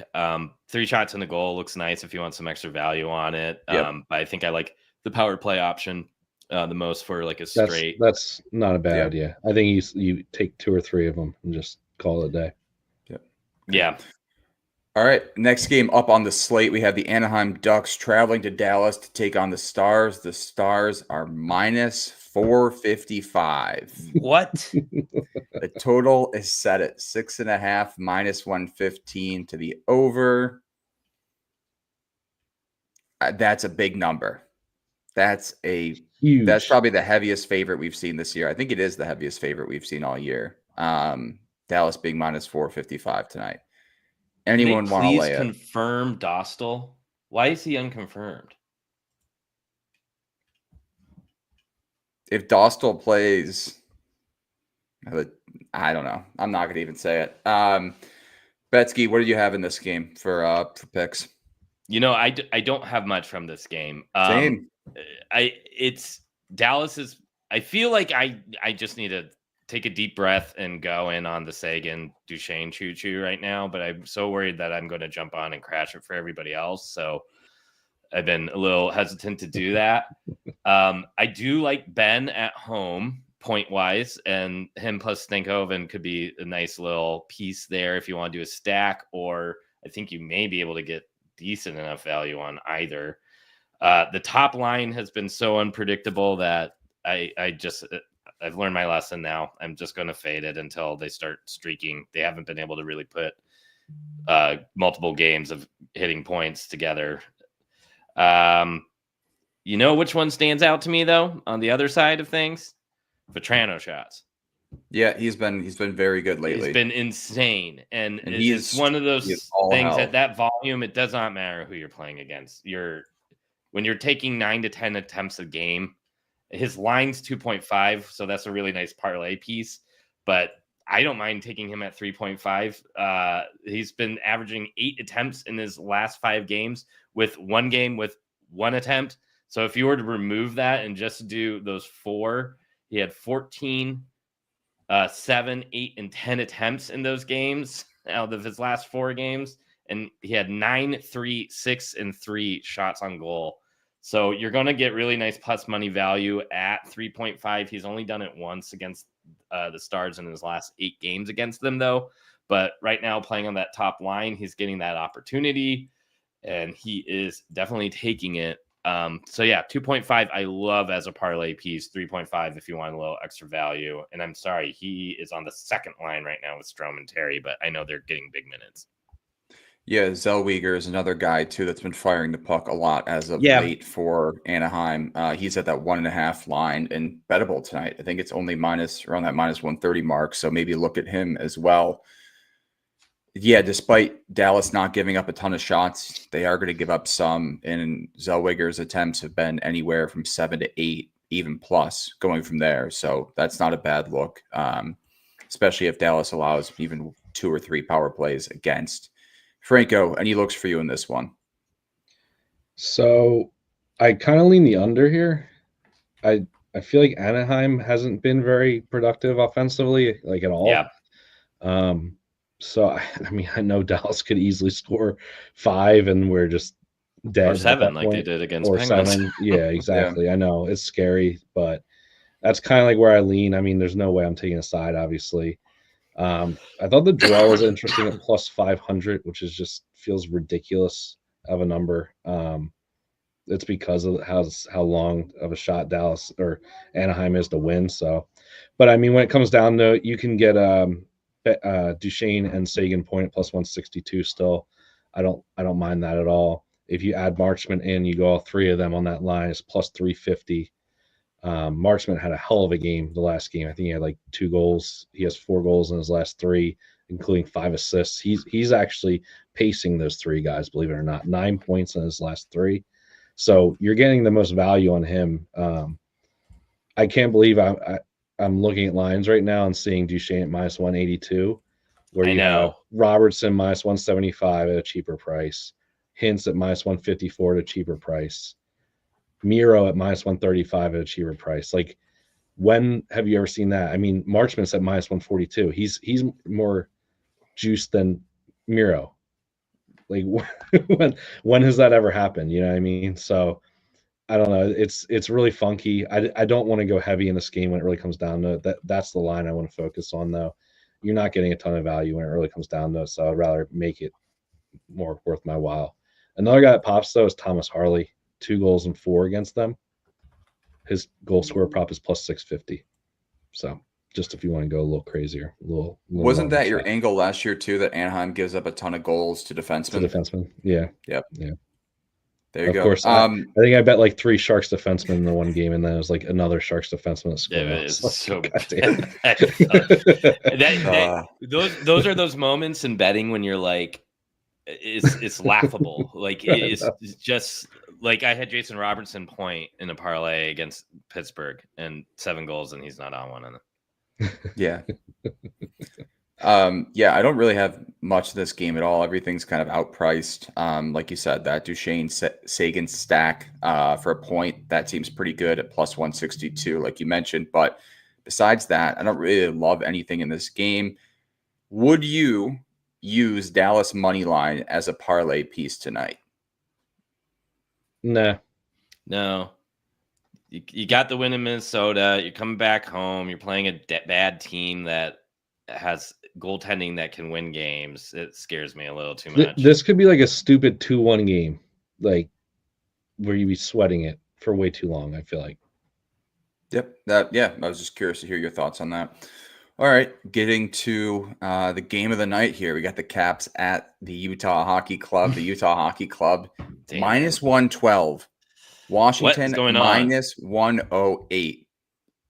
3 shots in the goal looks nice if you want some extra value on it. But I think I like the power play option the most for like a straight. That's not a bad idea. I think you take 2 or 3 of them and just call it a day. Yeah. All right, next game up on the slate, we have the Anaheim Ducks traveling to Dallas to take on the Stars. The Stars are minus 455. What? The total is set at 6.5, minus 115 to the over. That's a big number. That's Huge. That's probably the heaviest favorite we've seen this year. I think it is the heaviest favorite we've seen all year. Dallas being minus 455 tonight. Anyone want to please lay it? confirm Dostal? Why is he unconfirmed? If Dostal plays, I don't know. I'm not going to even say it. Betsky, what do you have in this game for picks? I don't have much from this game. Same. It's Dallas's. I feel like I just need to take a deep breath and go in on the Sagan Duchesne choo-choo right now, but I'm so worried that I'm going to jump on and crash it for everybody else. So I've been a little hesitant to do that. I do like Ben at home point wise, and him plus Stankoven could be a nice little piece there if you want to do a stack, or I think you may be able to get decent enough value on either. The top line has been so unpredictable that I've learned my lesson now. I'm just going to fade it until they start streaking. They haven't been able to really put multiple games of hitting points together. You know which one stands out to me though on the other side of things? Vetrano shots. Yeah, he's been very good lately. He's been insane, and it's one of those things at that volume. It does not matter who you're playing against. When you're taking 9 to 10 attempts a game, his line's 2.5, so that's a really nice parlay piece. But I don't mind taking him at 3.5. He's been averaging 8 attempts in his last 5 games, with one game with 1 attempt. So if you were to remove that and just do those 4, he had 14, 7, 8, and 10 attempts in those games out of his last 4 games. And he had 9, 3, 6, and 3 shots on goal. So you're going to get really nice plus money value at 3.5. He's only done it once against the Stars in his last 8 games against them, though. But right now, playing on that top line, he's getting that opportunity, and he is definitely taking it. So yeah, 2.5 I love as a parlay piece. 3.5 if you want a little extra value. And I'm sorry, he is on the second line right now with Strome and Terry, but I know they're getting big minutes. Yeah, Zellweger is another guy too that's been firing the puck a lot as of late for Anaheim. He's at that 1.5 line and bettable tonight. I think it's only around that minus 130 mark. So maybe look at him as well. Yeah, despite Dallas not giving up a ton of shots, they are going to give up some. And Zellweger's attempts have been anywhere from 7 to 8, even plus, going from there. So that's not a bad look, especially if Dallas allows even 2 or 3 power plays against. Franco, any looks for you in this one? So I kind of lean the under here. I feel like Anaheim hasn't been very productive offensively, like at all. Yeah. So I mean, I know Dallas could easily score 5, and we're just dead. Or 7, like they did against Penguins. 7. Yeah, exactly. Yeah. I know it's scary, but that's kind of like where I lean. I mean, there's no way I'm taking a side, obviously. I thought the draw was interesting at plus 500, which is just feels ridiculous of a number. It's because of how long of a shot Dallas or Anaheim is to win. So, but I mean, when it comes down to, you can get Duchesne and Sagan point at plus 162 still. I don't mind that at all. If you add Marchment in, you go all 3 of them on that line, it's plus 350. Marchment had a hell of a game the last game. I think he had like 2 goals. He has 4 goals in his last 3, including 5 assists. He's actually pacing those 3 guys, believe it or not. 9 points in his last 3. So you're getting the most value on him. I can't believe I'm looking at lines right now and seeing Duchesne at minus 182, where you have Robertson minus 175 at a cheaper price, Hintz at minus 154 at a cheaper price, Miro at minus 135 at a cheaper price. Like, when have you ever seen that? I mean, Marchment's at minus 142. He's more juiced than Miro. Like, when has that ever happened? You know what I mean? So I don't know. It's really funky. I don't want to go heavy in this game when it really comes down to it. That's the line I want to focus on, though. You're not getting a ton of value when it really comes down to it, so I'd rather make it more worth my while. Another guy that pops though is Thomas Harley, 2 goals and 4 against them. His goal scorer prop is plus 650. So just if you want to go a little crazier, a little Wasn't more that your shot. angle last year too? That Anaheim gives up a ton of goals to defensemen. To defensemen, yeah, Yep. yeah. There you Of go. course, I think I bet like 3 Sharks defensemen in the one game, and then it was like another Sharks defenseman that scored. Yeah, it's Like, so goddamn. those are those moments in betting when you're like, it's laughable. Like it's just like I had Jason Robertson point in a parlay against Pittsburgh and 7 goals, and he's not on one of them. Yeah. Yeah, I don't really have much of this game at all. Everything's kind of outpriced. Like you said, that Duchesne Sagan stack for a point, that seems pretty good at plus 162, like you mentioned. But besides that, I don't really love anything in this game. Would you use Dallas money line as a parlay piece tonight? Nah. No. You got the win in Minnesota. You're coming back home. You're playing a bad team that has goaltending that can win games. It scares me a little too much. This could be like a stupid 2-1 game, like where you be sweating it for way too long, I feel like. Yep. I was just curious to hear your thoughts on that. All right, getting to the game of the night here. We got the Caps at the Utah Hockey Club. The Utah Hockey Club minus 112. Washington minus 108.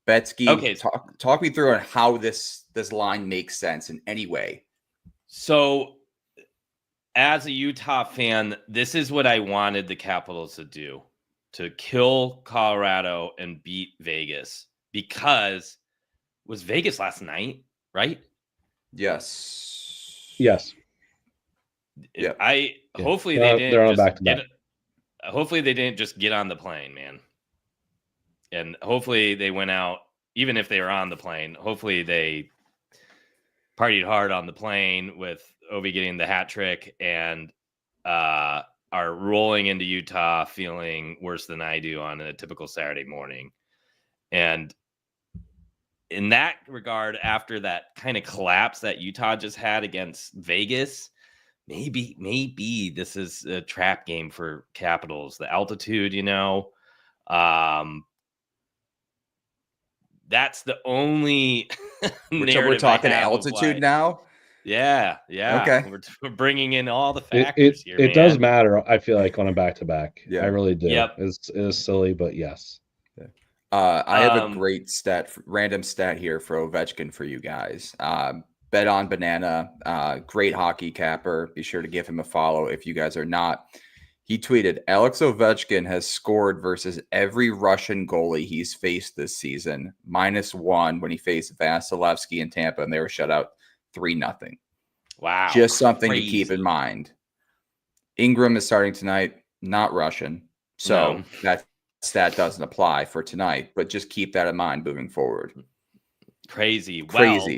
Betsky, okay, talk me through on how this line makes sense in any way. So, as a Utah fan, this is what I wanted the Capitals to do, to kill Colorado and beat Vegas, because was Vegas last night, right? Yes. Yeah. Hopefully they didn't just hopefully they didn't just get on the plane, man. And hopefully they went out, even if they were on the plane, hopefully they partied hard on the plane with Ovi getting the hat trick and are rolling into Utah feeling worse than I do on a typical Saturday morning. And in that regard, after that kind of collapse that Utah just had against Vegas, maybe this is a trap game for Capitals. The altitude, that's the only we're talking altitude now. Yeah. Okay. We're bringing in all the factors here. It does matter. I feel like on a back-to-back. Yeah, I really do. Yep. It is silly, but yes. I have a great random stat here for Ovechkin for you guys. Bet on Banana, great hockey capper. Be sure to give him a follow if you guys are not. He tweeted, Alex Ovechkin has scored versus every Russian goalie he's faced this season, -1 when he faced Vasilevsky in Tampa, and they were shut out 3-0. Wow. Just something to keep in mind. Ingram is starting tonight, not Russian. So that stat doesn't apply for tonight, but just keep that in mind moving forward. Crazy. Well,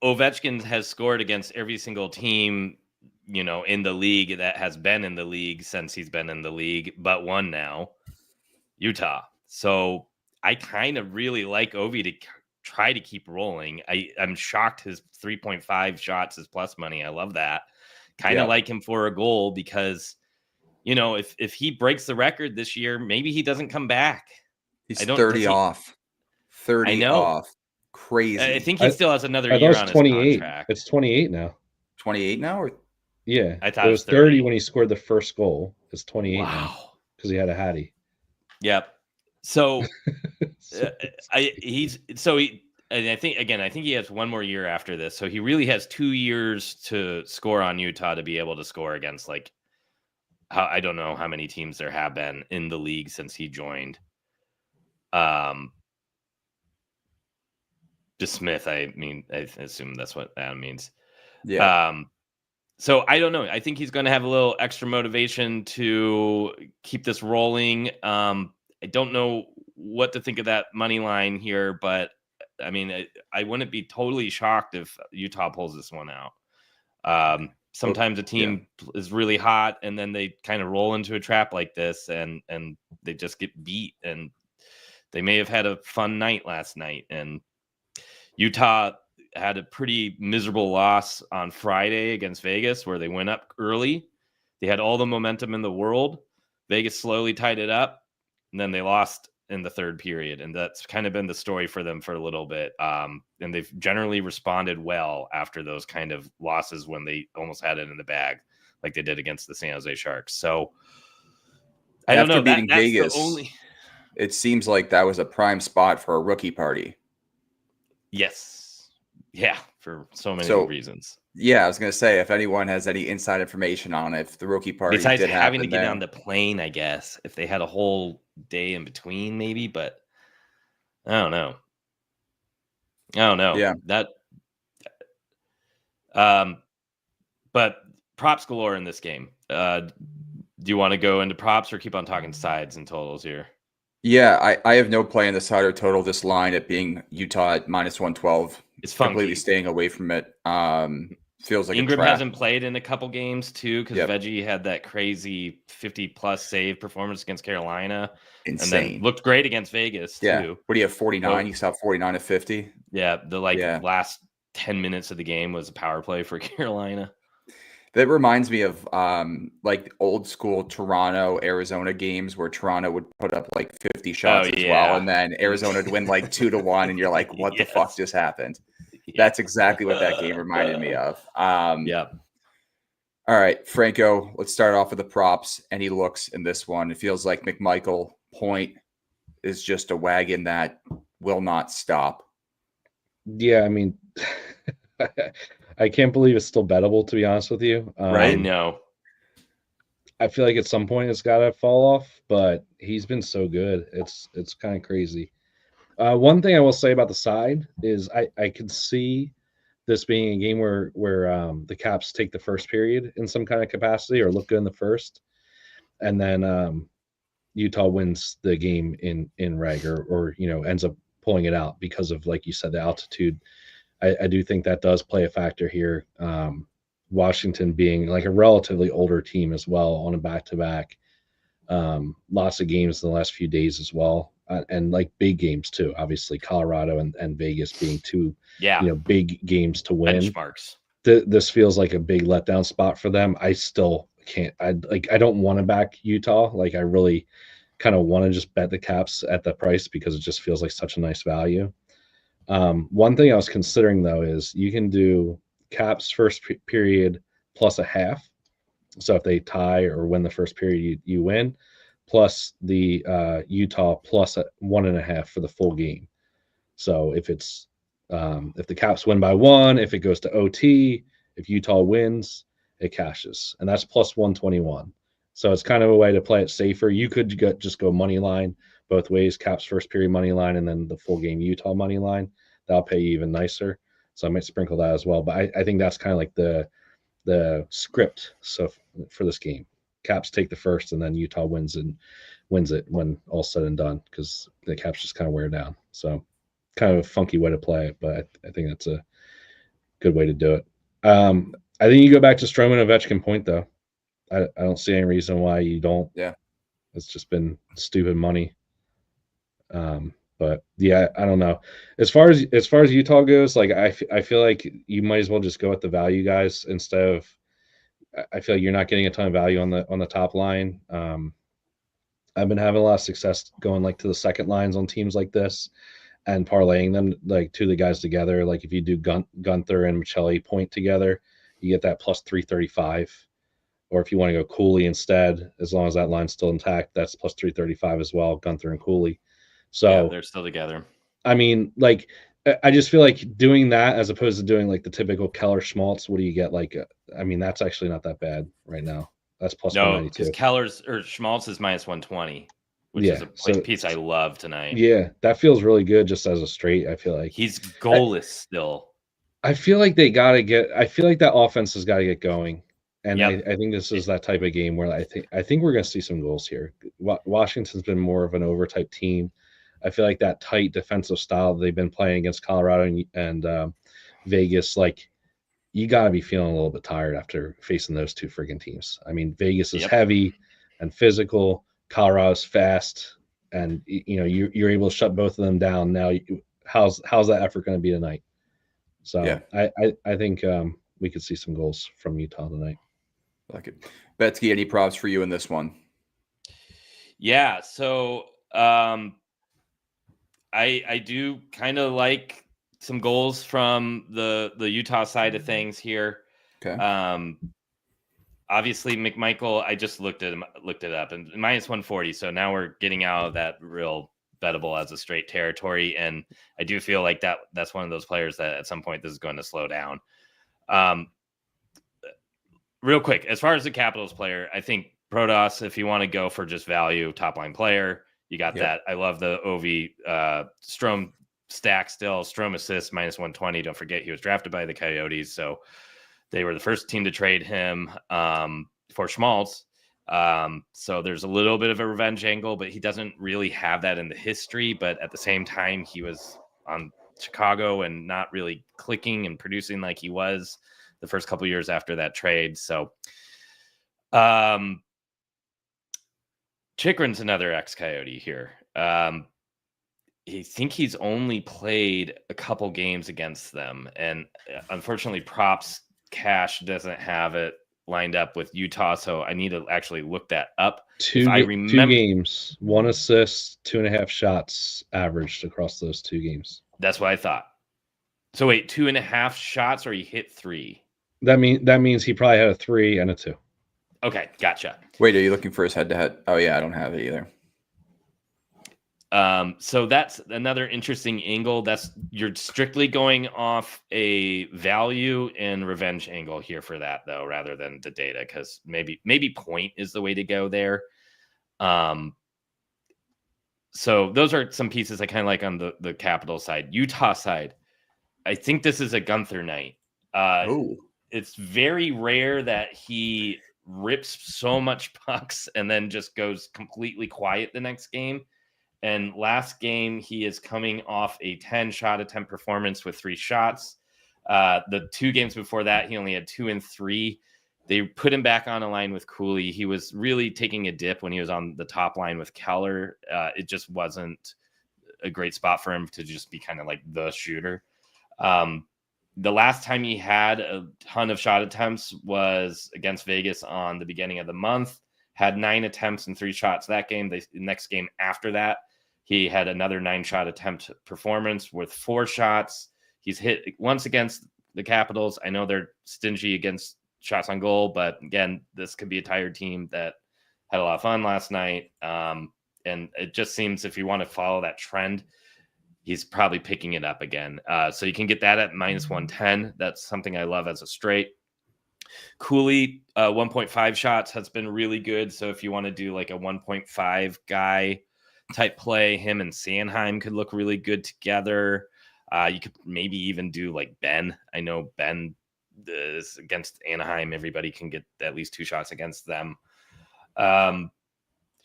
Ovechkin has scored against every single team, in the league that has been in the league since he's been in the league, but one now, Utah. So I kind of really like Ovi to try to keep rolling. I'm shocked his 3.5 shots is plus money. I love that. Kind of like him for a goal because, if he breaks the record this year, maybe he doesn't come back. He's 30 off. 30 off. Crazy. I think he still has another year on his contract. It's 28 now. 28 now? Or? Yeah. I thought it was 30 when he scored the first goal. It's 28 now because he had a Hattie. Yep. So I think he has one more year after this. So he really has 2 years to score on Utah to be able to score against I don't know how many teams there have been in the league since he joined. Smith, I assume that's what that means. Yeah. So I don't know. I think he's going to have a little extra motivation to keep this rolling. I don't know what to think of that money line here, but I wouldn't be totally shocked if Utah pulls this one out. Sometimes a team is really hot and then they kind of roll into a trap like this and they just get beat, and they may have had a fun night last night. And Utah, had a pretty miserable loss on Friday against Vegas where they went up early. They had all the momentum in the world. Vegas slowly tied it up, and then they lost in the third period. And that's kind of been the story for them for a little bit. And they've generally responded well after those kind of losses when they almost had it in the bag, like they did against the San Jose Sharks. So I don't know. Beating That's Vegas, the only. It seems like that was a prime spot for a rookie party. Yes. Yeah, for so many reasons. Yeah, I was going to say, if anyone has any inside information on if the rookie party besides did having to happen get there. on the plane, I guess, if they had a whole day in between, maybe, but I don't know. Yeah. That but props galore in this game. Do you want to go into props or keep on talking sides and totals here? Yeah, I have no play in the side or total this line at being Utah at -112. It's funky. Completely staying away from it. Feels like Ingram hasn't played in a couple games too because Veggie had that crazy 50+ save performance against Carolina. Insane. And then looked great against Vegas too. What do you have, 49? You saw 49 of 50? Yeah, the last 10 minutes of the game was a power play for Carolina. That reminds me of like old school Toronto, Arizona games where Toronto would put up like 50 shots as well, and then Arizona would win like 2-1, and you're like, what the fuck just happened? That's exactly what that game reminded me of. Yeah. All right, Franco, let's start off with the props. Any looks in this one? It feels like McMichael point is just a wagon that will not stop. Yeah, I mean, I can't believe it's still bettable, to be honest with you. Right? No. I feel like at some point it's got to fall off, but he's been so good. It's kind of crazy. One thing I will say about the side is I could see this being a game where the Caps take the first period in some kind of capacity or look good in the first, and then Utah wins the game in reg or ends up pulling it out because of, like you said, the altitude. I do think that does play a factor here. Washington being like a relatively older team as well on a back-to-back. Lots of games in the last few days as well. And like big games too, obviously Colorado and Vegas being two big games to win. Benchmarks. This feels like a big letdown spot for them. I still can't. I don't want to back Utah. Like I really kind of want to just bet the Caps at the price because it just feels like such a nice value. One thing I was considering though is you can do Caps first period plus a half. So if they tie or win the first period, you win, plus the Utah plus 1.5 for the full game. So if it's if the Caps win by 1, if it goes to OT, if Utah wins, it cashes, and that's plus 121. So it's kind of a way to play it safer. You could just go money line both ways, Caps first period money line, and then the full game Utah money line. That'll pay you even nicer. So I might sprinkle that as well. But I think that's kind of like the script. So for this game, Caps take the first, and then Utah wins it when all's said and done because the Caps just kind of wear down. So kind of a funky way to play it, but I think that's a good way to do it. I think you go back to Stroman Ovechkin point though. I don't see any reason why you don't. Yeah, it's just been stupid money. But yeah, I don't know. As far as Utah goes, like I feel like you might as well just go with the value guys instead of. I feel like you're not getting a ton of value on the top line. I've been having a lot of success going like to the second lines on teams like this and parlaying them like two of the guys together. Like if you do Gunther and Michelli point together, you get that plus 335. Or if you want to go Cooley instead, as long as that line's still intact, that's plus 335 as well, Gunther and Cooley. So yeah, they're still together. I mean, like, I just feel like doing that as opposed to doing like the typical Keller Schmaltz. What do you get? Like, I mean, that's actually not that bad right now. That's plus 192. Because Keller's or Schmaltz is minus 120, which is a piece I love tonight. Yeah, that feels really good just as a straight. I feel like he's goalless still. I feel like they got to get. I feel like that offense has got to get going. And I think this is that type of game where I think we're going to see some goals here. Washington's been more of an over-type team. I feel like that tight defensive style they've been playing against Colorado and Vegas, like you got to be feeling a little bit tired after facing those two freaking teams. I mean, Vegas is heavy and physical. Colorado's fast, and you're able to shut both of them down. Now, how's that effort going to be tonight? So Yeah. I think we could see some goals from Utah tonight. Like it. Betsky, any props for you in this one? Yeah, so I do kind of like some goals from the Utah side of things here. Okay. Obviously McMichael, I just looked it up, and minus 140. So now we're getting out of that real bettable as a straight territory, and I do feel like that's one of those players that at some point this is going to slow down. Real quick, as far as the Capitals player, I think Protas, if you want to go for just value, top line player, you got that. I love the Ovi Strome stack still. Strome assists minus 120. Don't forget he was drafted by the Coyotes, so they were the first team to trade him for Schmaltz. So there's a little bit of a revenge angle, but he doesn't really have that in the history. But at the same time, he was on Chicago and not really clicking and producing like he was the first couple years after that trade. So Chikrin's another ex-Coyote here. I think he's only played a couple games against them. And unfortunately, Props Cash doesn't have it lined up with Utah. So I need to actually look that up. Two games, 1 assist, 2.5 shots averaged across those 2 games. That's what I thought. So wait, 2.5 shots, or he hit 3? That means he probably had a 3 and a 2. Okay, gotcha. Wait, are you looking for his head-to-head? Oh yeah, I don't have it either. So that's another interesting angle. You're strictly going off a value and revenge angle here for that, though, rather than the data, because maybe point is the way to go there. So those are some pieces I kind of like on the Capital side. Utah side, I think this is a Gunther night. It's very rare that he rips so much pucks and then just goes completely quiet the next game. And last game, he is coming off a 10-shot attempt performance with 3 shots. The 2 games before that, he only had 2 and 3. They put him back on a line with Cooley. He was really taking a dip when he was on the top line with Keller. It just wasn't a great spot for him to just be kind of like the shooter. The last time he had a ton of shot attempts was against Vegas on the beginning of the month. Had 9 attempts and 3 shots that game. The next game after that, he had another 9-shot attempt performance with 4 shots. He's hit once against the Capitals. I know they're stingy against shots on goal, but again, this could be a tired team that had a lot of fun last night. And it just seems if you want to follow that trend, he's probably picking it up again. So you can get that at minus 110. That's something I love as a straight. Cooley, 1.5 shots has been really good. So if you want to do like a 1.5 guy type play, him and Sanheim could look really good together. You could maybe even do like Ben. I know Ben is against Anaheim. Everybody can get at least 2 shots against them.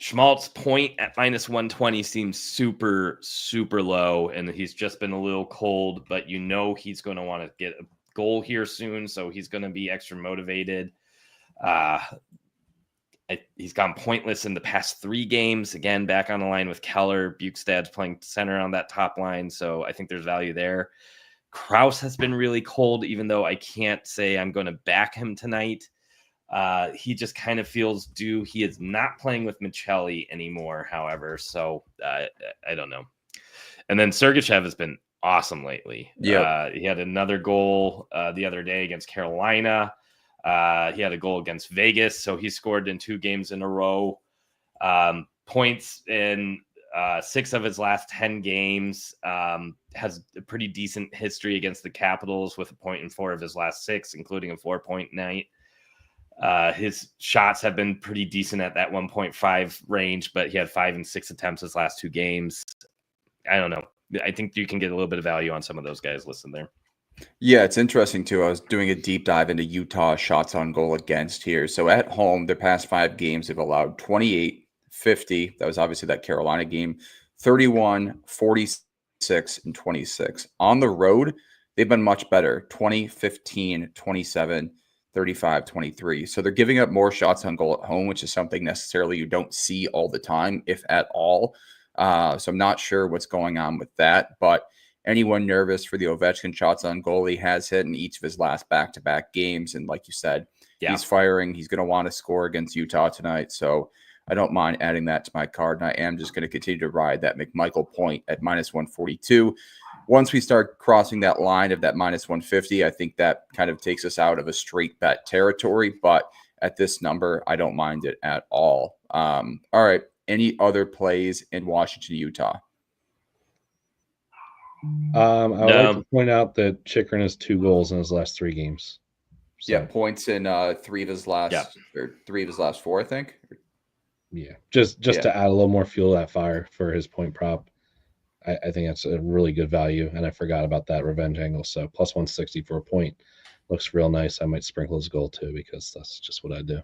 Schmaltz point at minus 120 seems super, super low, and he's just been a little cold, but you know he's going to want to get a goal here soon, so he's going to be extra motivated. He's gone pointless in the past 3 games. Again, back on the line with Keller. Bukestad's playing center on that top line, so I think there's value there. Krause has been really cold, even though I can't say I'm going to back him tonight. He just kind of feels due. He is not playing with Michelli anymore, however, so I don't know. And then Sergachev has been awesome lately. Yeah, he had another goal the other day against Carolina. He had a goal against Vegas, so he scored in 2 games in a row. Points in 6 of his last 10 games. Has a pretty decent history against the Capitals with a point in 4 of his last 6, including a 4-point night. His shots have been pretty decent at that 1.5 range, but he had 5 and 6 attempts his last 2 games. I don't know. I think you can get a little bit of value on some of those guys listed there. Yeah, it's interesting too. I was doing a deep dive into Utah shots on goal against here. So at home, their past 5 games have allowed 28, 50. That was obviously that Carolina game. 31, 46, and 26. On the road, they've been much better. 20, 15, 27, 35, 23. So they're giving up more shots on goal at home, which is something necessarily you don't see all the time, if at all. So I'm not sure what's going on with that. But anyone nervous for the Ovechkin shots on goal? He has hit in each of his last back-to-back games. And like you said, he's firing. He's going to want to score against Utah tonight. So I don't mind adding that to my card. And I am just going to continue to ride that McMichael point at -142. Once we start crossing that line of that -150, I think that kind of takes us out of a straight bet territory. But at this number, I don't mind it at all. All right. Any other plays in Washington, Utah? I would like to point out that Chychrun has 2 goals in his last 3 games. So. Yeah, points in 3 of his last 4, I think. Yeah, just to add a little more fuel to that fire for his point prop. I think that's a really good value, and I forgot about that revenge angle. So +160 for a point looks real nice. I might sprinkle his goal too because that's just what I do.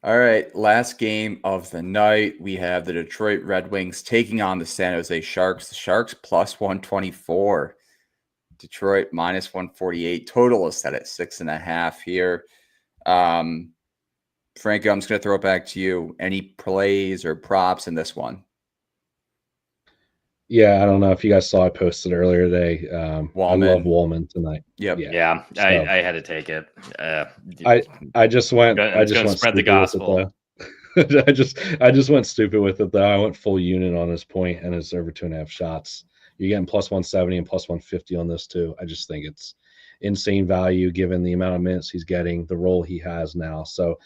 All right, last game of the night. We have the Detroit Red Wings taking on the San Jose Sharks. The Sharks +124. Detroit -148. Total is set at 6.5 here. Franco, I'm just going to throw it back to you. Any plays or props in this one? Yeah, I don't know if you guys saw I posted earlier today. I love Wallman tonight. Yep. Yeah, so, I had to take it. I just went. I just went spread the gospel. I just went stupid with it though. I went full unit on his point, and it's over 2.5 shots. You're getting +170 and +150 on this too. I just think it's insane value given the amount of minutes he's getting, the role he has now. So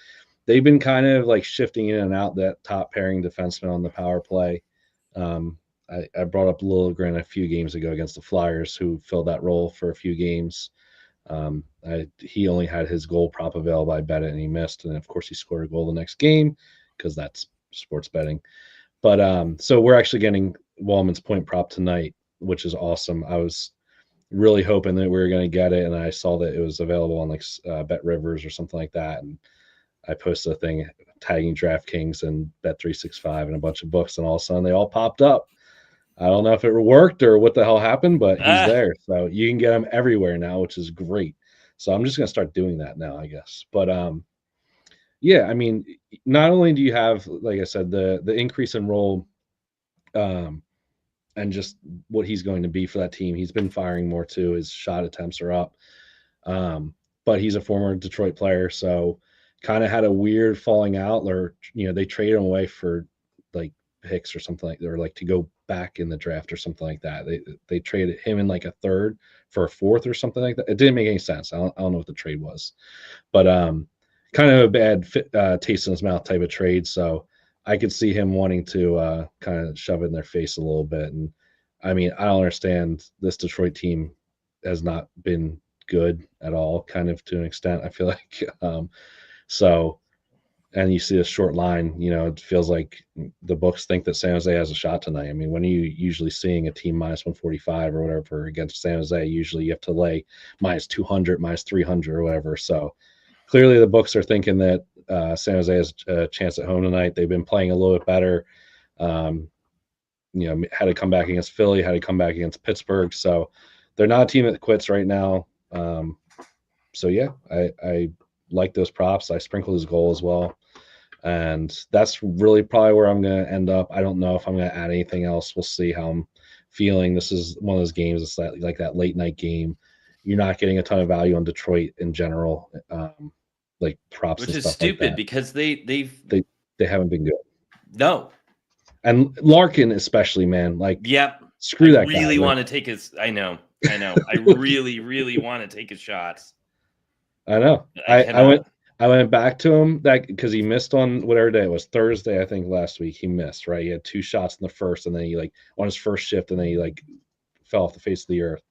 they've been kind of like shifting in and out that top pairing defenseman on the power play. I brought up Liljegren a few games ago against the Flyers, who filled that role for a few games. He only had his goal prop available. I bet it, and he missed. And of course, he scored a goal the next game because that's sports betting. But so we're actually getting Wallman's point prop tonight, which is awesome. I was really hoping that we were going to get it, and I saw that it was available on like Bet Rivers or something like that. And I posted a thing tagging DraftKings and Bet365 and a bunch of books, and all of a sudden they all popped up. I don't know if it worked or what the hell happened, but he's there. So you can get him everywhere now, which is great. So I'm just going to start doing that now, I guess. But yeah, I mean, not only do you have, like I said, the increase in role and just what he's going to be for that team. He's been firing more too. His shot attempts are up. But he's a former Detroit player, so kind of had a weird falling out, or they traded him away for like picks or something like that, or like to go back in the draft or something like that. They traded him in like a 3rd for a 4th or something like that. It didn't make any sense. I don't know what the trade was, but kind of a bad taste in his mouth type of trade. So I could see him wanting to kind of shove it in their face a little bit. And I mean, I don't understand, this Detroit team has not been good at all, kind of to an extent, I feel like. So, and you see a short line, it feels like the books think that San Jose has a shot tonight. I mean, when are you usually seeing a team -145 or whatever against San Jose? Usually you have to lay -200, -300 or whatever. So clearly the books are thinking that San Jose has a chance at home tonight. They've been playing a little bit better. Had to come back against Philly, had to come back against Pittsburgh. So they're not a team that quits right now. So yeah, I like those props. I sprinkled his goal as well. And that's really probably where I'm going to end up. I don't know if I'm going to add anything else. We'll see how I'm feeling. This is one of those games. It's like that late night game. You're not getting a ton of value on Detroit in general, like props, which and is stuff stupid like that. because they haven't been good. No, and Larkin especially, man. Like, yep. Screw that guy. I really want to take his. I know. I really want to take his shots. I know. I went back to him because he missed on whatever day it was, Thursday, I think last week. He missed, right? He had 2 shots in the first, and then he on his first shift, and then he fell off the face of the earth.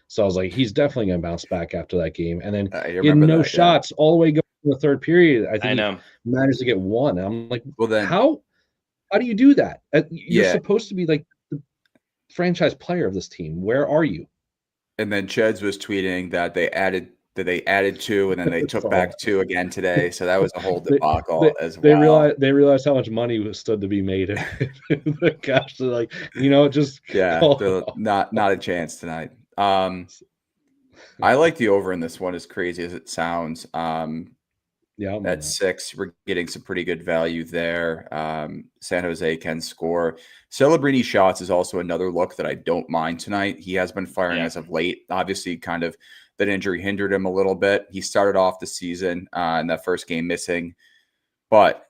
So I was like, he's definitely gonna bounce back after that game. And then he had no shots all the way going to the 3rd period. I think he managed to get 1. I'm like, well, then how do you do that? You're supposed to be like the franchise player of this team. Where are you? And then Cheds was tweeting that they added 2 and then they took back 2 again today. So that was a whole debacle as well. They realized how much money was stood to be made. Gosh, they're like, just not a chance tonight. I like the over in this one, as crazy as it sounds. Yeah, I'm on At that. 6, we're getting some pretty good value there. San Jose can score. Celebrini shots is also another look that I don't mind tonight. He has been firing as of late. Obviously, kind of that injury hindered him a little bit. He started off the season in that first game missing, but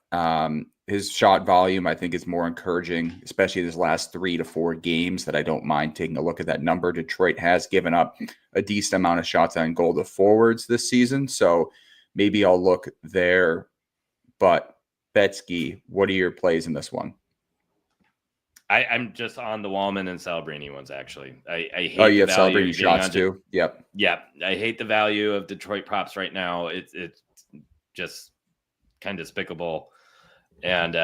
his shot volume, I think, is more encouraging, especially his last 3 to 4 games, that I don't mind taking a look at that number. Detroit has given up a decent amount of shots on goal to forwards this season, so maybe I'll look there. But Betsky, what are your plays in this one? I'm just on the Wallman and Celebrini ones, actually. I hate you the have value Celebrini shots too? Yep. Yeah, I hate the value of Detroit props right now. It's just kind of despicable. And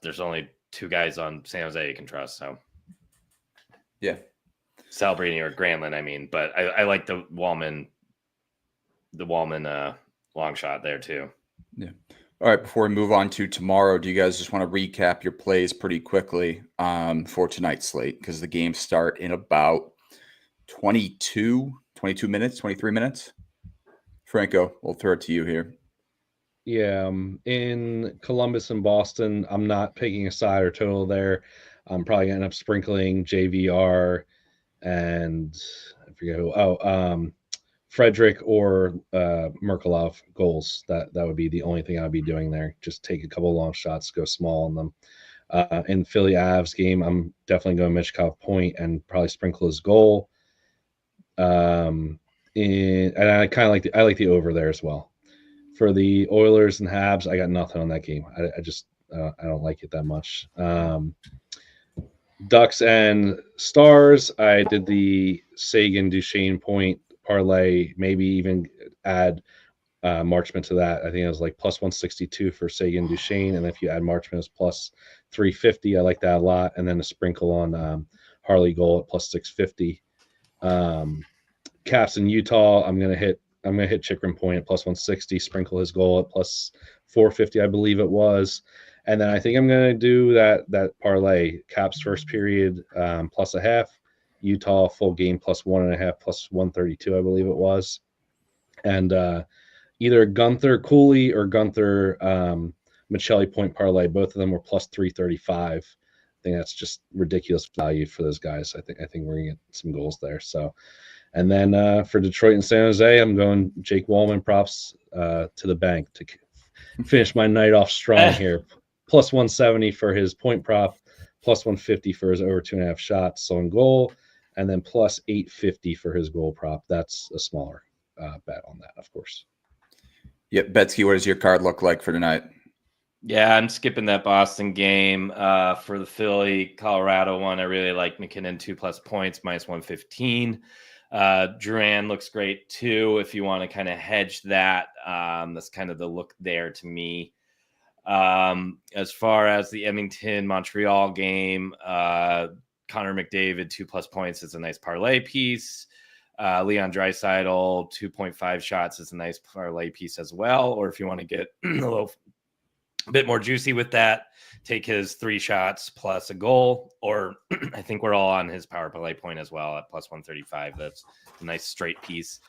there's only 2 guys on San Jose you can trust. So, yeah, Celebrini or Granlund, I mean. But I like the Wallman long shot there too. Yeah. All right. Before we move on to tomorrow, do you guys just want to recap your plays pretty quickly for tonight's slate? Because the games start in about 22 minutes, 23 minutes. Franco, we'll throw it to you here. Yeah, in Columbus and Boston, I'm not picking a side or total there. I'm probably gonna end up sprinkling JVR and I forget who. Frederick or Merkelov goals. That would be the only thing I'd be doing there. Just take a couple long shots, go small on them. In Philly Avs game, I'm definitely going Michkov point and probably sprinkle his goal. And I kind of like the over there as well. For the Oilers and Habs, I got nothing on that game. I just I don't like it that much. Ducks and Stars, I did the Sagan Duchesne point parlay, maybe even add Marchman to that. I think it was like plus 162 for Sagan Duchesne, and if you add Marchman, it's plus 350. I like that a lot, and then a sprinkle on Harley goal at plus 650. Caps in Utah, I'm gonna hit Chikrin point at plus 160, sprinkle his goal at plus 450, I believe it was. And then I think I'm going to do that parlay, Caps first period plus a half, Utah full game plus 1.5, plus 132, I believe it was. And either Gunther Cooley or Gunther Michelli point parlay, both of them were plus 335. I think that's just ridiculous value for those guys. I think we're going to get some goals there. So, and then for Detroit and San Jose, I'm going Jake Wallman props to the bank to finish my night off strong here. Plus 170 for his point prop, plus 150 for his over 2.5 shots on goal, and then plus 850 for his goal prop. That's a smaller bet on that, of course. Yep. Betsky, what does your card look like for tonight? Yeah, I'm skipping that Boston game. For the Philly Colorado one, I really like McKinnon 2+ points, minus 115. Duran looks great too. If you want to kind of hedge that, that's kind of the look there to me. As far as the Edmonton Montreal game, Connor McDavid 2+ points is a nice parlay piece. Leon Draisaitl 2.5 shots is a nice parlay piece as well. Or if you want to get a bit more juicy with that, take his 3 shots plus a goal, or I think we're all on his power play point as well at plus 135. That's a nice straight piece.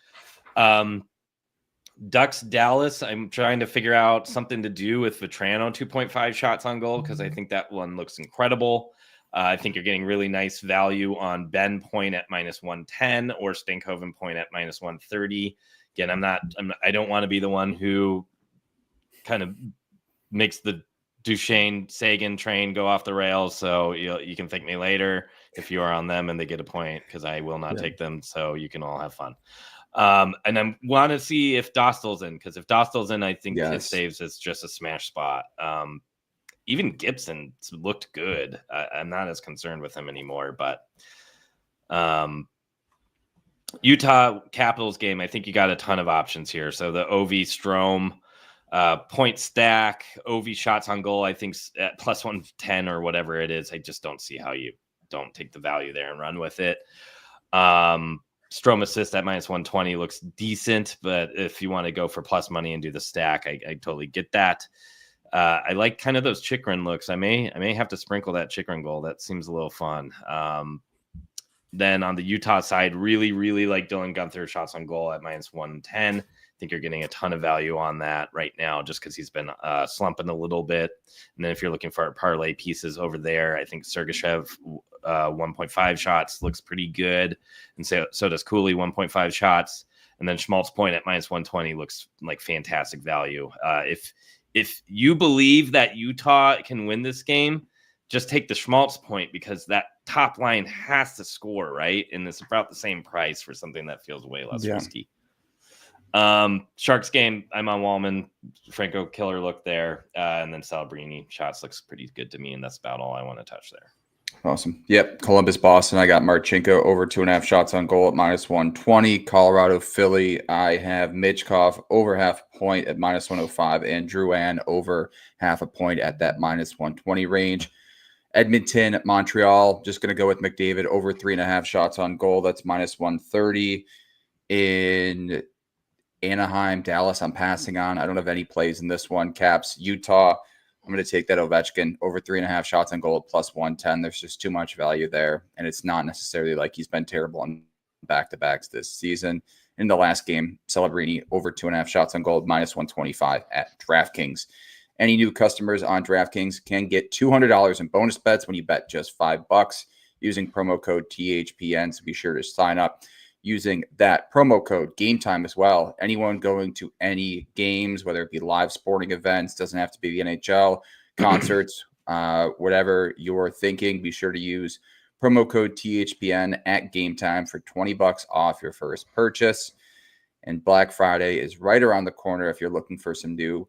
Ducks Dallas, I'm trying to figure out something to do with Vetrano 2.5 shots on goal, because I think that one looks incredible. I think you're getting really nice value on Ben point at minus 110 or Stankhoven point at minus 130. Again, I don't want to be the one who kind of makes the Duchesne Sagan train go off the rails. So you can thank me later if you are on them and they get a point, because I will not take them. So you can all have fun. And I want to see if Dostal's in, because if Dostal's in, I think his saves is just a smash spot. Even Gibson looked good. I'm not as concerned with him anymore, but Utah Capitals game, I think you got a ton of options here. So the OV Strome point stack, OV shots on goal, I think at plus 110 or whatever it is. I just don't see how you don't take the value there and run with it. Strome assist at minus 120 looks decent, but if you want to go for plus money and do the stack, I totally get that. I like kind of those Chikrin looks. I may have to sprinkle that Chikrin goal. That seems a little fun. then on the Utah side, really like Dylan Guenther shots on goal at -110. I think you're getting a ton of value on that right now just because he's been slumping a little bit. And then if you're looking for parlay pieces over there, I think Sergachev 1.5 shots looks pretty good. And so does Cooley 1.5 shots. And then Schmaltz point at -120 looks like fantastic value. If you believe that Utah can win this game, just take the Schmaltz point because that top line has to score, right? And it's about the same price for something that feels way less risky. Sharks game, I'm on Wallman. Franco killer look there. And then Celebrini shots looks pretty good to me. And that's about all I want to touch there. Awesome. Yep. Columbus, Boston. I got Marchenko over 2.5 shots on goal at -120. Colorado, Philly. I have Michkov over half a point at -105 and Drouin over half a point at that -120 range. Edmonton, Montreal. Just going to go with McDavid over 3.5 shots on goal. That's -130. In Anaheim, Dallas, I'm passing on. I don't have any plays in this one. Caps, Utah. I'm going to take that Ovechkin over 3.5 shots on goal at +110. There's just too much value there. And it's not necessarily like he's been terrible on back-to-backs this season. In the last game, Celebrini over 2.5 shots on goal at -125 at DraftKings. Any new customers on DraftKings can get $200 in bonus bets when you bet just $5 using promo code THPN. So be sure to sign up using that promo code. Game time as well. Anyone going to any games, whether it be live sporting events, doesn't have to be the NHL, concerts, whatever you're thinking, be sure to use promo code THPN at game time for $20 off your first purchase. And Black Friday is right around the corner if you're looking for some new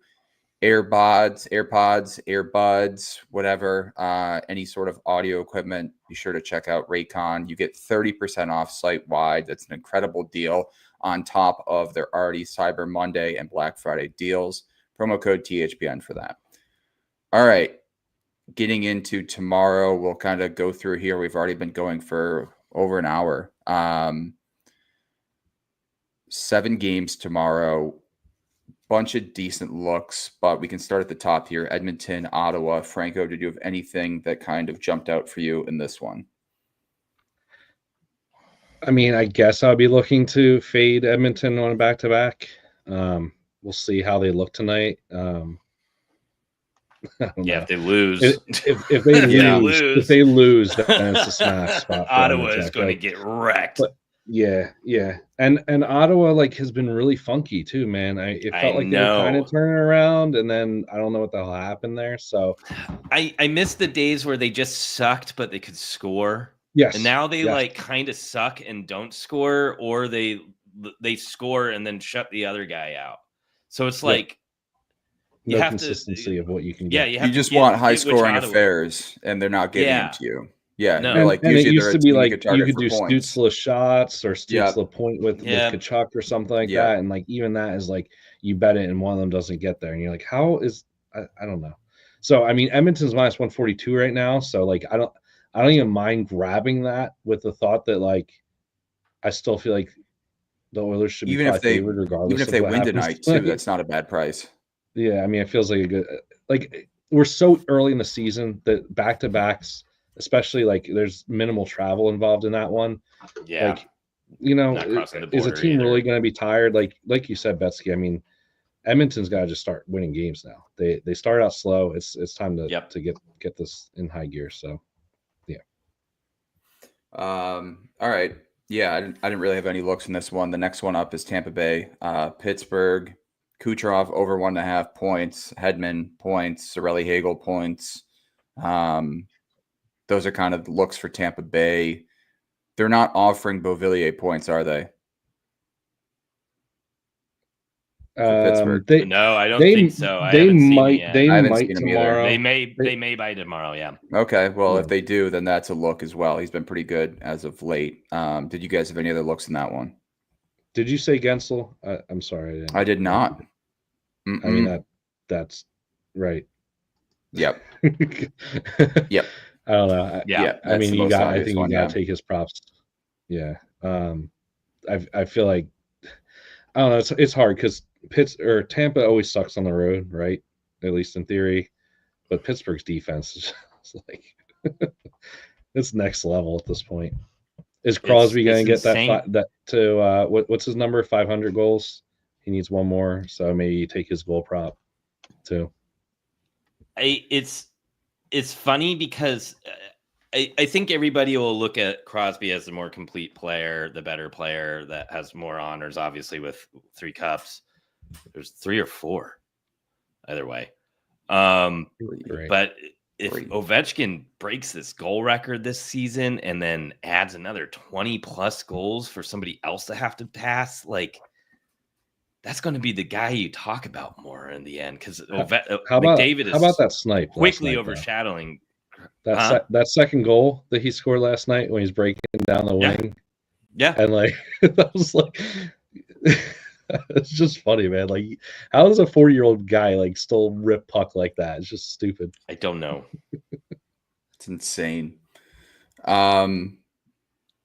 AirPods, whatever, any sort of audio equipment, be sure to check out Raycon. You get 30% off site-wide. That's an incredible deal on top of their already Cyber Monday and Black Friday deals. Promo code THPN for that. All right, getting into tomorrow, we'll kind of go through here. We've already been going for over an hour. 7 games tomorrow. Bunch of decent looks, but we can start at the top here. Edmonton, Ottawa. Franco, did you have anything that kind of jumped out for you in this one? I mean, I guess I'll be looking to fade Edmonton on a back-to-back. We'll see how they look tonight. If they lose, if they lose, then it's a smash spot. Ottawa is going to get wrecked. But, yeah, and Ottawa has been really funky too, man. It felt like they were kind of turning around, and then I don't know what the hell happened there. So I miss the days where they just sucked, but they could score. Yes, and now they kind of suck and don't score, or they score and then shut the other guy out. So it's like no consistency of what you can get. You just want high scoring affairs, and they're not getting them to you. Yeah, no. And it used to be like you could do Stützle shots or Stützle point with Kachuk or something like that, and even that is you bet it and one of them doesn't get there, and you're like, how is I don't know. So I mean, Edmonton's -142 right now, so I don't even mind grabbing that with the thought that I still feel like the Oilers should be favored regardless. Even if they win tonight too, that's not a bad price. Yeah, I mean, it feels like a good we're so early in the season that back-to-backs. Especially there's minimal travel involved in that one. Yeah. Is a team really going to be tired? Like you said, Betsky, I mean, Edmonton's got to just start winning games now. They start out slow. It's time to get this in high gear. So, yeah. All right. Yeah, I didn't really have any looks in this one. The next one up is Tampa Bay, Pittsburgh, Kucherov over 1.5 points, Hedman points, Sorelli Hagel points. Those are kind of the looks for Tampa Bay. They're not offering Beauvillier points, are they? Pittsburgh. No, I don't think so. They might tomorrow. They may by tomorrow. Yeah. Okay. Well, if they do, then that's a look as well. He's been pretty good as of late. Did you guys have any other looks in that one? Did you say Gensel? I'm sorry. I did not. I mean that's right. Yep. Yep. I don't know. I mean, I think you got to take his props. Yeah. I feel like I don't know. It's hard because Tampa always sucks on the road, right? At least in theory. But Pittsburgh's defense is it's next level at this point. Is Crosby going to get insane. what's his number? 500 goals. He needs one more, so maybe take his goal prop too. It's funny because I think everybody will look at Crosby as the more complete player, the better player that has more honors, obviously with 3 cups. There's 3 or 4 either way. But if Ovechkin breaks this goal record this season and then adds another 20 plus goals for somebody else to have to pass, like that's going to be the guy you talk about more in the end. Because McDavid how about that snipe quickly overshadowing that second goal that he scored last night when he's breaking down the wing. Yeah, and like that was like. It's just funny, man. Like, how does a 40-year-old guy like still rip puck like that? It's just stupid. I don't know. It's insane. All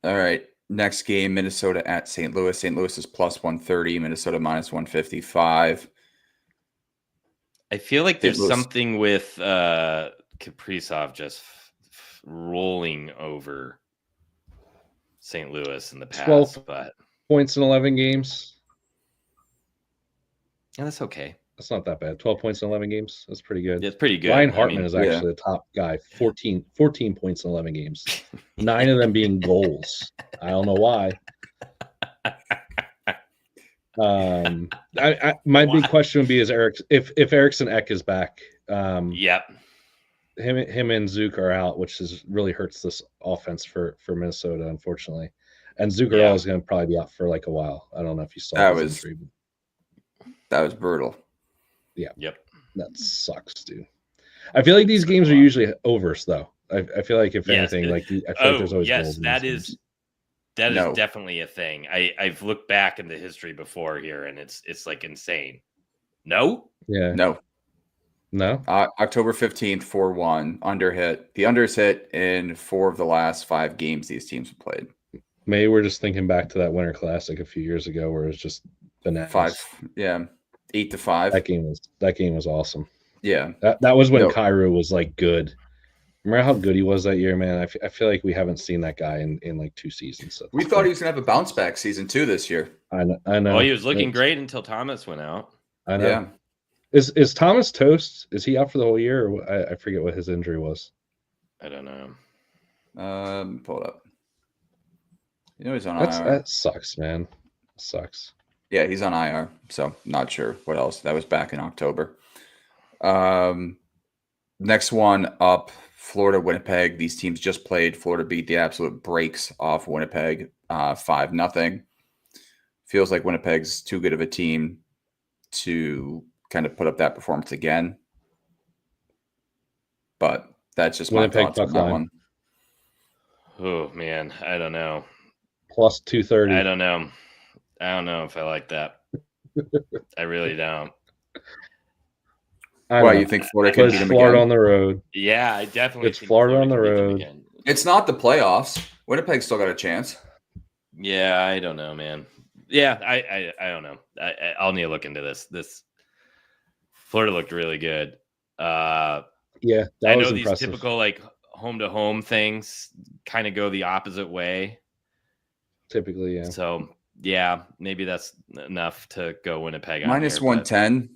right. Next game, Minnesota at St. Louis. St. Louis is plus 130, Minnesota minus 155. I feel like there's something with Kaprizov just rolling over St. Louis in the past. 12 but points in 11 games. Yeah, that's okay. That's not that bad. 12 points in 11 games. That's pretty good. Yeah, it's pretty good. Ryan Hartman is actually the top guy. 14 points in 11 games. 9 of them being goals. I don't know why. My big question would be if Eriksson Ek is back. Yep. Him and Zook are out, which really hurts this offense for Minnesota, unfortunately. And Zuccarello is going to probably be out for like a while. I don't know if you saw his injury. That was brutal. Yeah. Yep. That sucks, dude. I feel like these games are usually overs, though. I feel like if anything, I feel like there's always goals in that these is games. that is definitely a thing. I've looked back in the history before here, and it's like insane. No. Yeah. No. October 15th, 4-1 under hit. The under is hit in 4 of the last 5 games these teams have played. Maybe we're just thinking back to that Winter Classic a few years ago where it was just bananas. 8-5. That game was awesome. Yeah, that was when Kyrou was like good. Remember how good he was that year, man? I feel like we haven't seen that guy in like 2 seasons. So we thought he was gonna have a bounce back season 2 this year. I know. Well, he was looking great until Thomas went out. I know. Yeah. Is Thomas toast? Is he out for the whole year? Or I forget what his injury was. I don't know. Pull it up. You know he's on IR. IR. That sucks, man. Sucks. Yeah, he's on IR, so not sure what else. That was back in October. Next one up, Florida, Winnipeg. These teams just played. Florida beat the absolute brakes off Winnipeg 5-0. Feels like Winnipeg's too good of a team to kind of put up that performance again. But that's just Winnipeg my thoughts on that one. Oh, man. I don't know. Plus 230. I don't know. I don't know if I like that. I really don't. Why you think Florida can beat them Florida again? On the road. Yeah, I definitely. It's think Florida on the road. It's not the playoffs. Winnipeg still got a chance. Yeah, I don't know, man. Yeah, I don't know. I'll need to look into this. This Florida looked really good. Yeah, I know these typical like home to home things kind of go the opposite way. Typically, yeah. So yeah, maybe that's enough to go Winnipeg. Minus 110.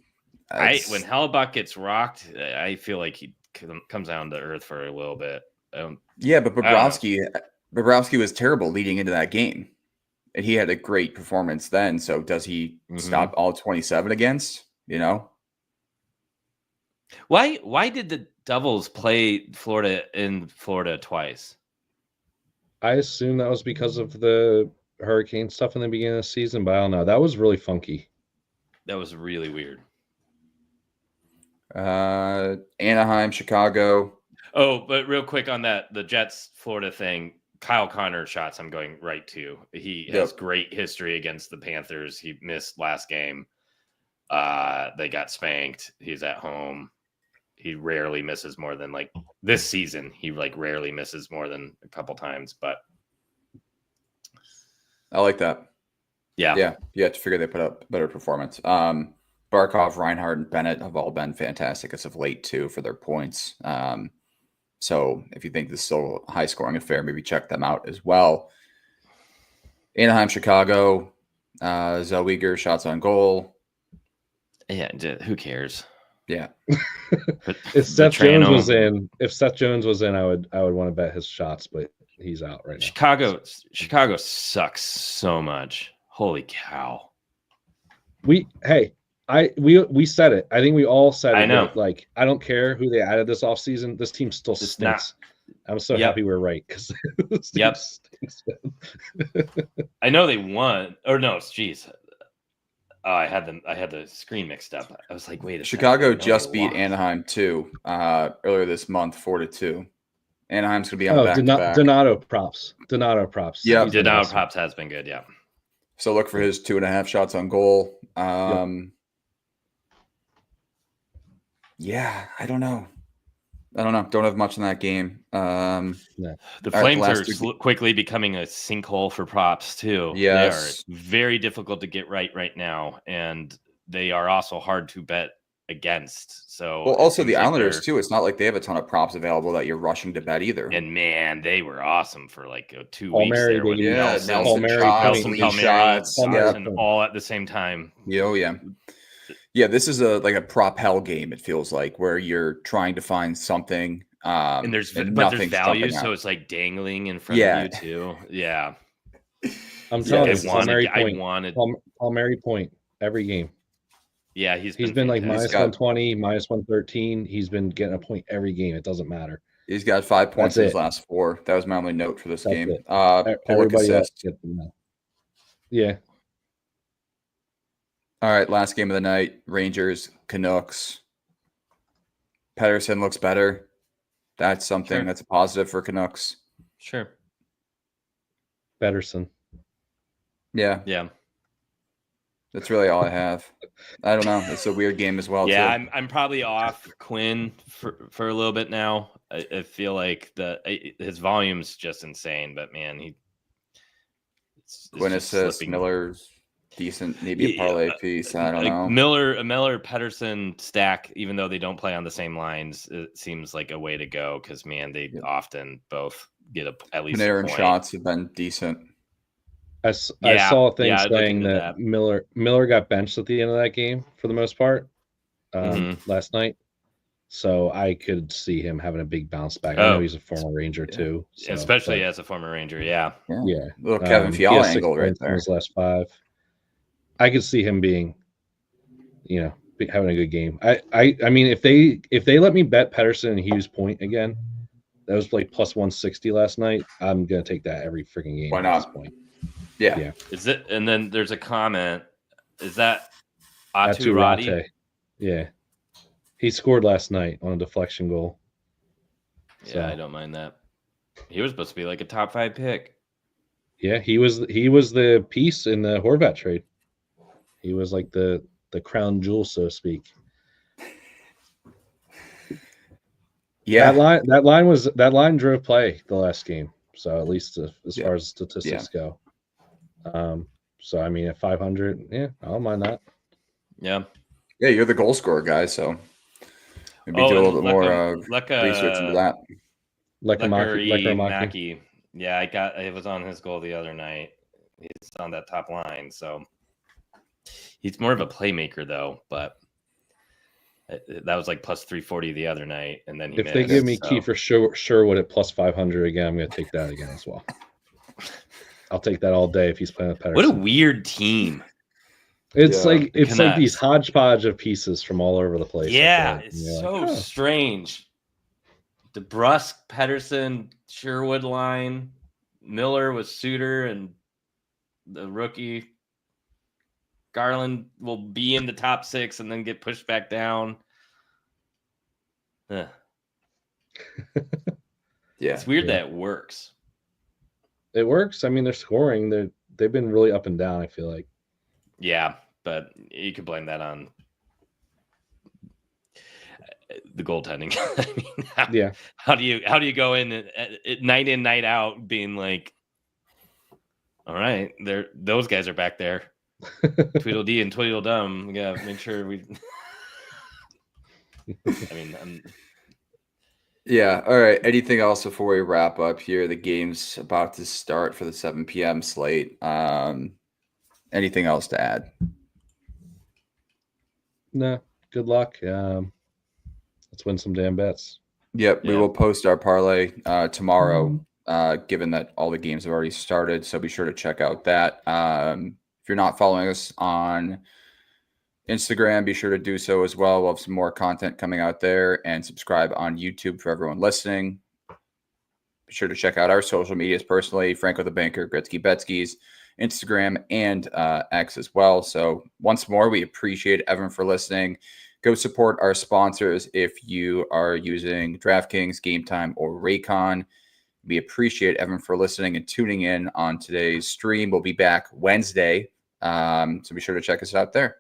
When Hellebuck gets rocked, I feel like he comes down to earth for a little bit. Yeah, but Bobrovsky was terrible leading into that game, and he had a great performance then. So does he stop all 27 against? You know, why did the Devils play Florida in Florida twice? I assume that was because of the hurricane stuff in the beginning of the season, but I don't know. That was really funky. That was really weird. Anaheim, Chicago. Oh, but real quick on that, the Jets Florida thing, Kyle Connor shots I'm going right to. He has great history against the Panthers. He missed last game. They got spanked. He's at home. He rarely misses more than like this season. He like rarely misses more than a couple times, but I like that. Yeah. Yeah. You have to figure they put up better performance. Barkov, Reinhardt, and Bennett have all been fantastic as of late, too, for their points. So if you think this is still a high-scoring affair, maybe check them out as well. Anaheim, Chicago. Zellweger shots on goal. Yeah, who cares? Yeah. If Seth Jones was in, I would want to bet his shots, but he's out right now. Chicago sucks so much. Holy cow. We said it. I think we all said it. I know. That, like, I don't care who they added this offseason. This team still stinks. I'm so happy we're right because stinks. I know they won. Or no, geez. I had the screen mixed up. I was like, wait a Chicago second. just beat Anaheim too earlier this month, 4-2. Anaheim's gonna be on back-to-back. Donato props. Yeah, Donato props has been good. Yeah. So look for his 2.5 shots on goal. Yeah, I don't know. Don't have much in that game. The Flames are quickly becoming a sinkhole for props too. Yes. They are very difficult to get right now, and they are also hard to bet against. So, well, also the Islanders too. It's not like they have a ton of props available that you're rushing to bet either. And man, they were awesome for like 2 Palmieri, weeks there. Nelson shots, all at the same time. Yeah, this is a prop hell game. It feels like where you're trying to find something, and there's value, so it's like dangling in front of you too. Yeah, I'm telling you, Palmieri point every game. Yeah, he's been like minus 120, minus 113. He's been getting a point every game. It doesn't matter. He's got 5 points in his last 4. That was my only note for this game. Everybody else gets them now. Yeah. All right, last game of the night, Rangers, Canucks. Pettersson looks better. That's something that's a positive for Canucks. Sure. Pettersson. Yeah. That's really all I have. I don't know. It's a weird game as well. Yeah, too. I'm probably off Quinn for a little bit now. I feel like his volume's just insane, but man, Quinn assists, Miller's decent, maybe a parlay piece. I don't know. Miller Pettersson stack, even though they don't play on the same lines, it seems like a way to go because man, they often both get at least Panarin a point. Shots have been decent. I saw a thing saying that Miller got benched at the end of that game for the most part last night. So I could see him having a big bounce back. I know he's a former Ranger too. So, especially as a former Ranger, yeah. Little Kevin Fiala angle right there. His last 5. I could see him being, having a good game. I mean, if they let me bet Pettersson and Hughes point again, that was like plus 160 last night. I'm gonna take that every freaking game. Why not? At this point. Yeah. Is it? And then there's a comment. Is that Atu Radi? Yeah. He scored last night on a deflection goal. Yeah, I don't mind that. He was supposed to be like a top 5 pick. Yeah, he was the piece in the Horvat trade. He was like the crown jewel, so to speak. Yeah, that line drove play the last game. So at least as far as statistics go. So I mean, at 500, I don't mind that. Yeah, you're the goal scorer guy, so maybe do a little bit more research into that. Mackie. Yeah, it was on his goal the other night. He's on that top line, so he's more of a playmaker though. But that was like plus 340 the other night, and then if they give me Kiefer Sherwood at plus 500 again, I'm going to take that again as well. I'll take that all day if he's playing with Pettersson. What a weird team. It's like these hodgepodge of pieces from all over the place. Yeah, it's so strange. DeBrusque, Pettersson, Sherwood line, Miller with Suter and the rookie. Garland will be in the top 6 and then get pushed back down. It's weird that it works. It works. I mean, they're scoring. They've been really up and down, I feel like. Yeah, but you could blame that on the goaltending. I mean, how do you go in night out being like, all right, those guys are back there. Tweedledee and Tweedledum. We gotta make sure we. I mean, Yeah. All right. Anything else before we wrap up here? The game's about to start for the 7 p.m. slate. Anything else to add? No, good luck. Let's win some damn bets. Yep. We Yeah. will post our parlay tomorrow, given that all the games have already started. So be sure to check out that. If you're not following us on Instagram, be sure to do so as well. We'll have some more content coming out there, and subscribe on YouTube for everyone listening. Be sure to check out our social medias personally, Franco the Banker, Gretzky Betskis, Instagram, and X as well. So once more, we appreciate everyone for listening. Go support our sponsors if you are using DraftKings, Game Time, or Raycon. We appreciate everyone for listening and tuning in on today's stream. We'll be back Wednesday. So be sure to check us out there.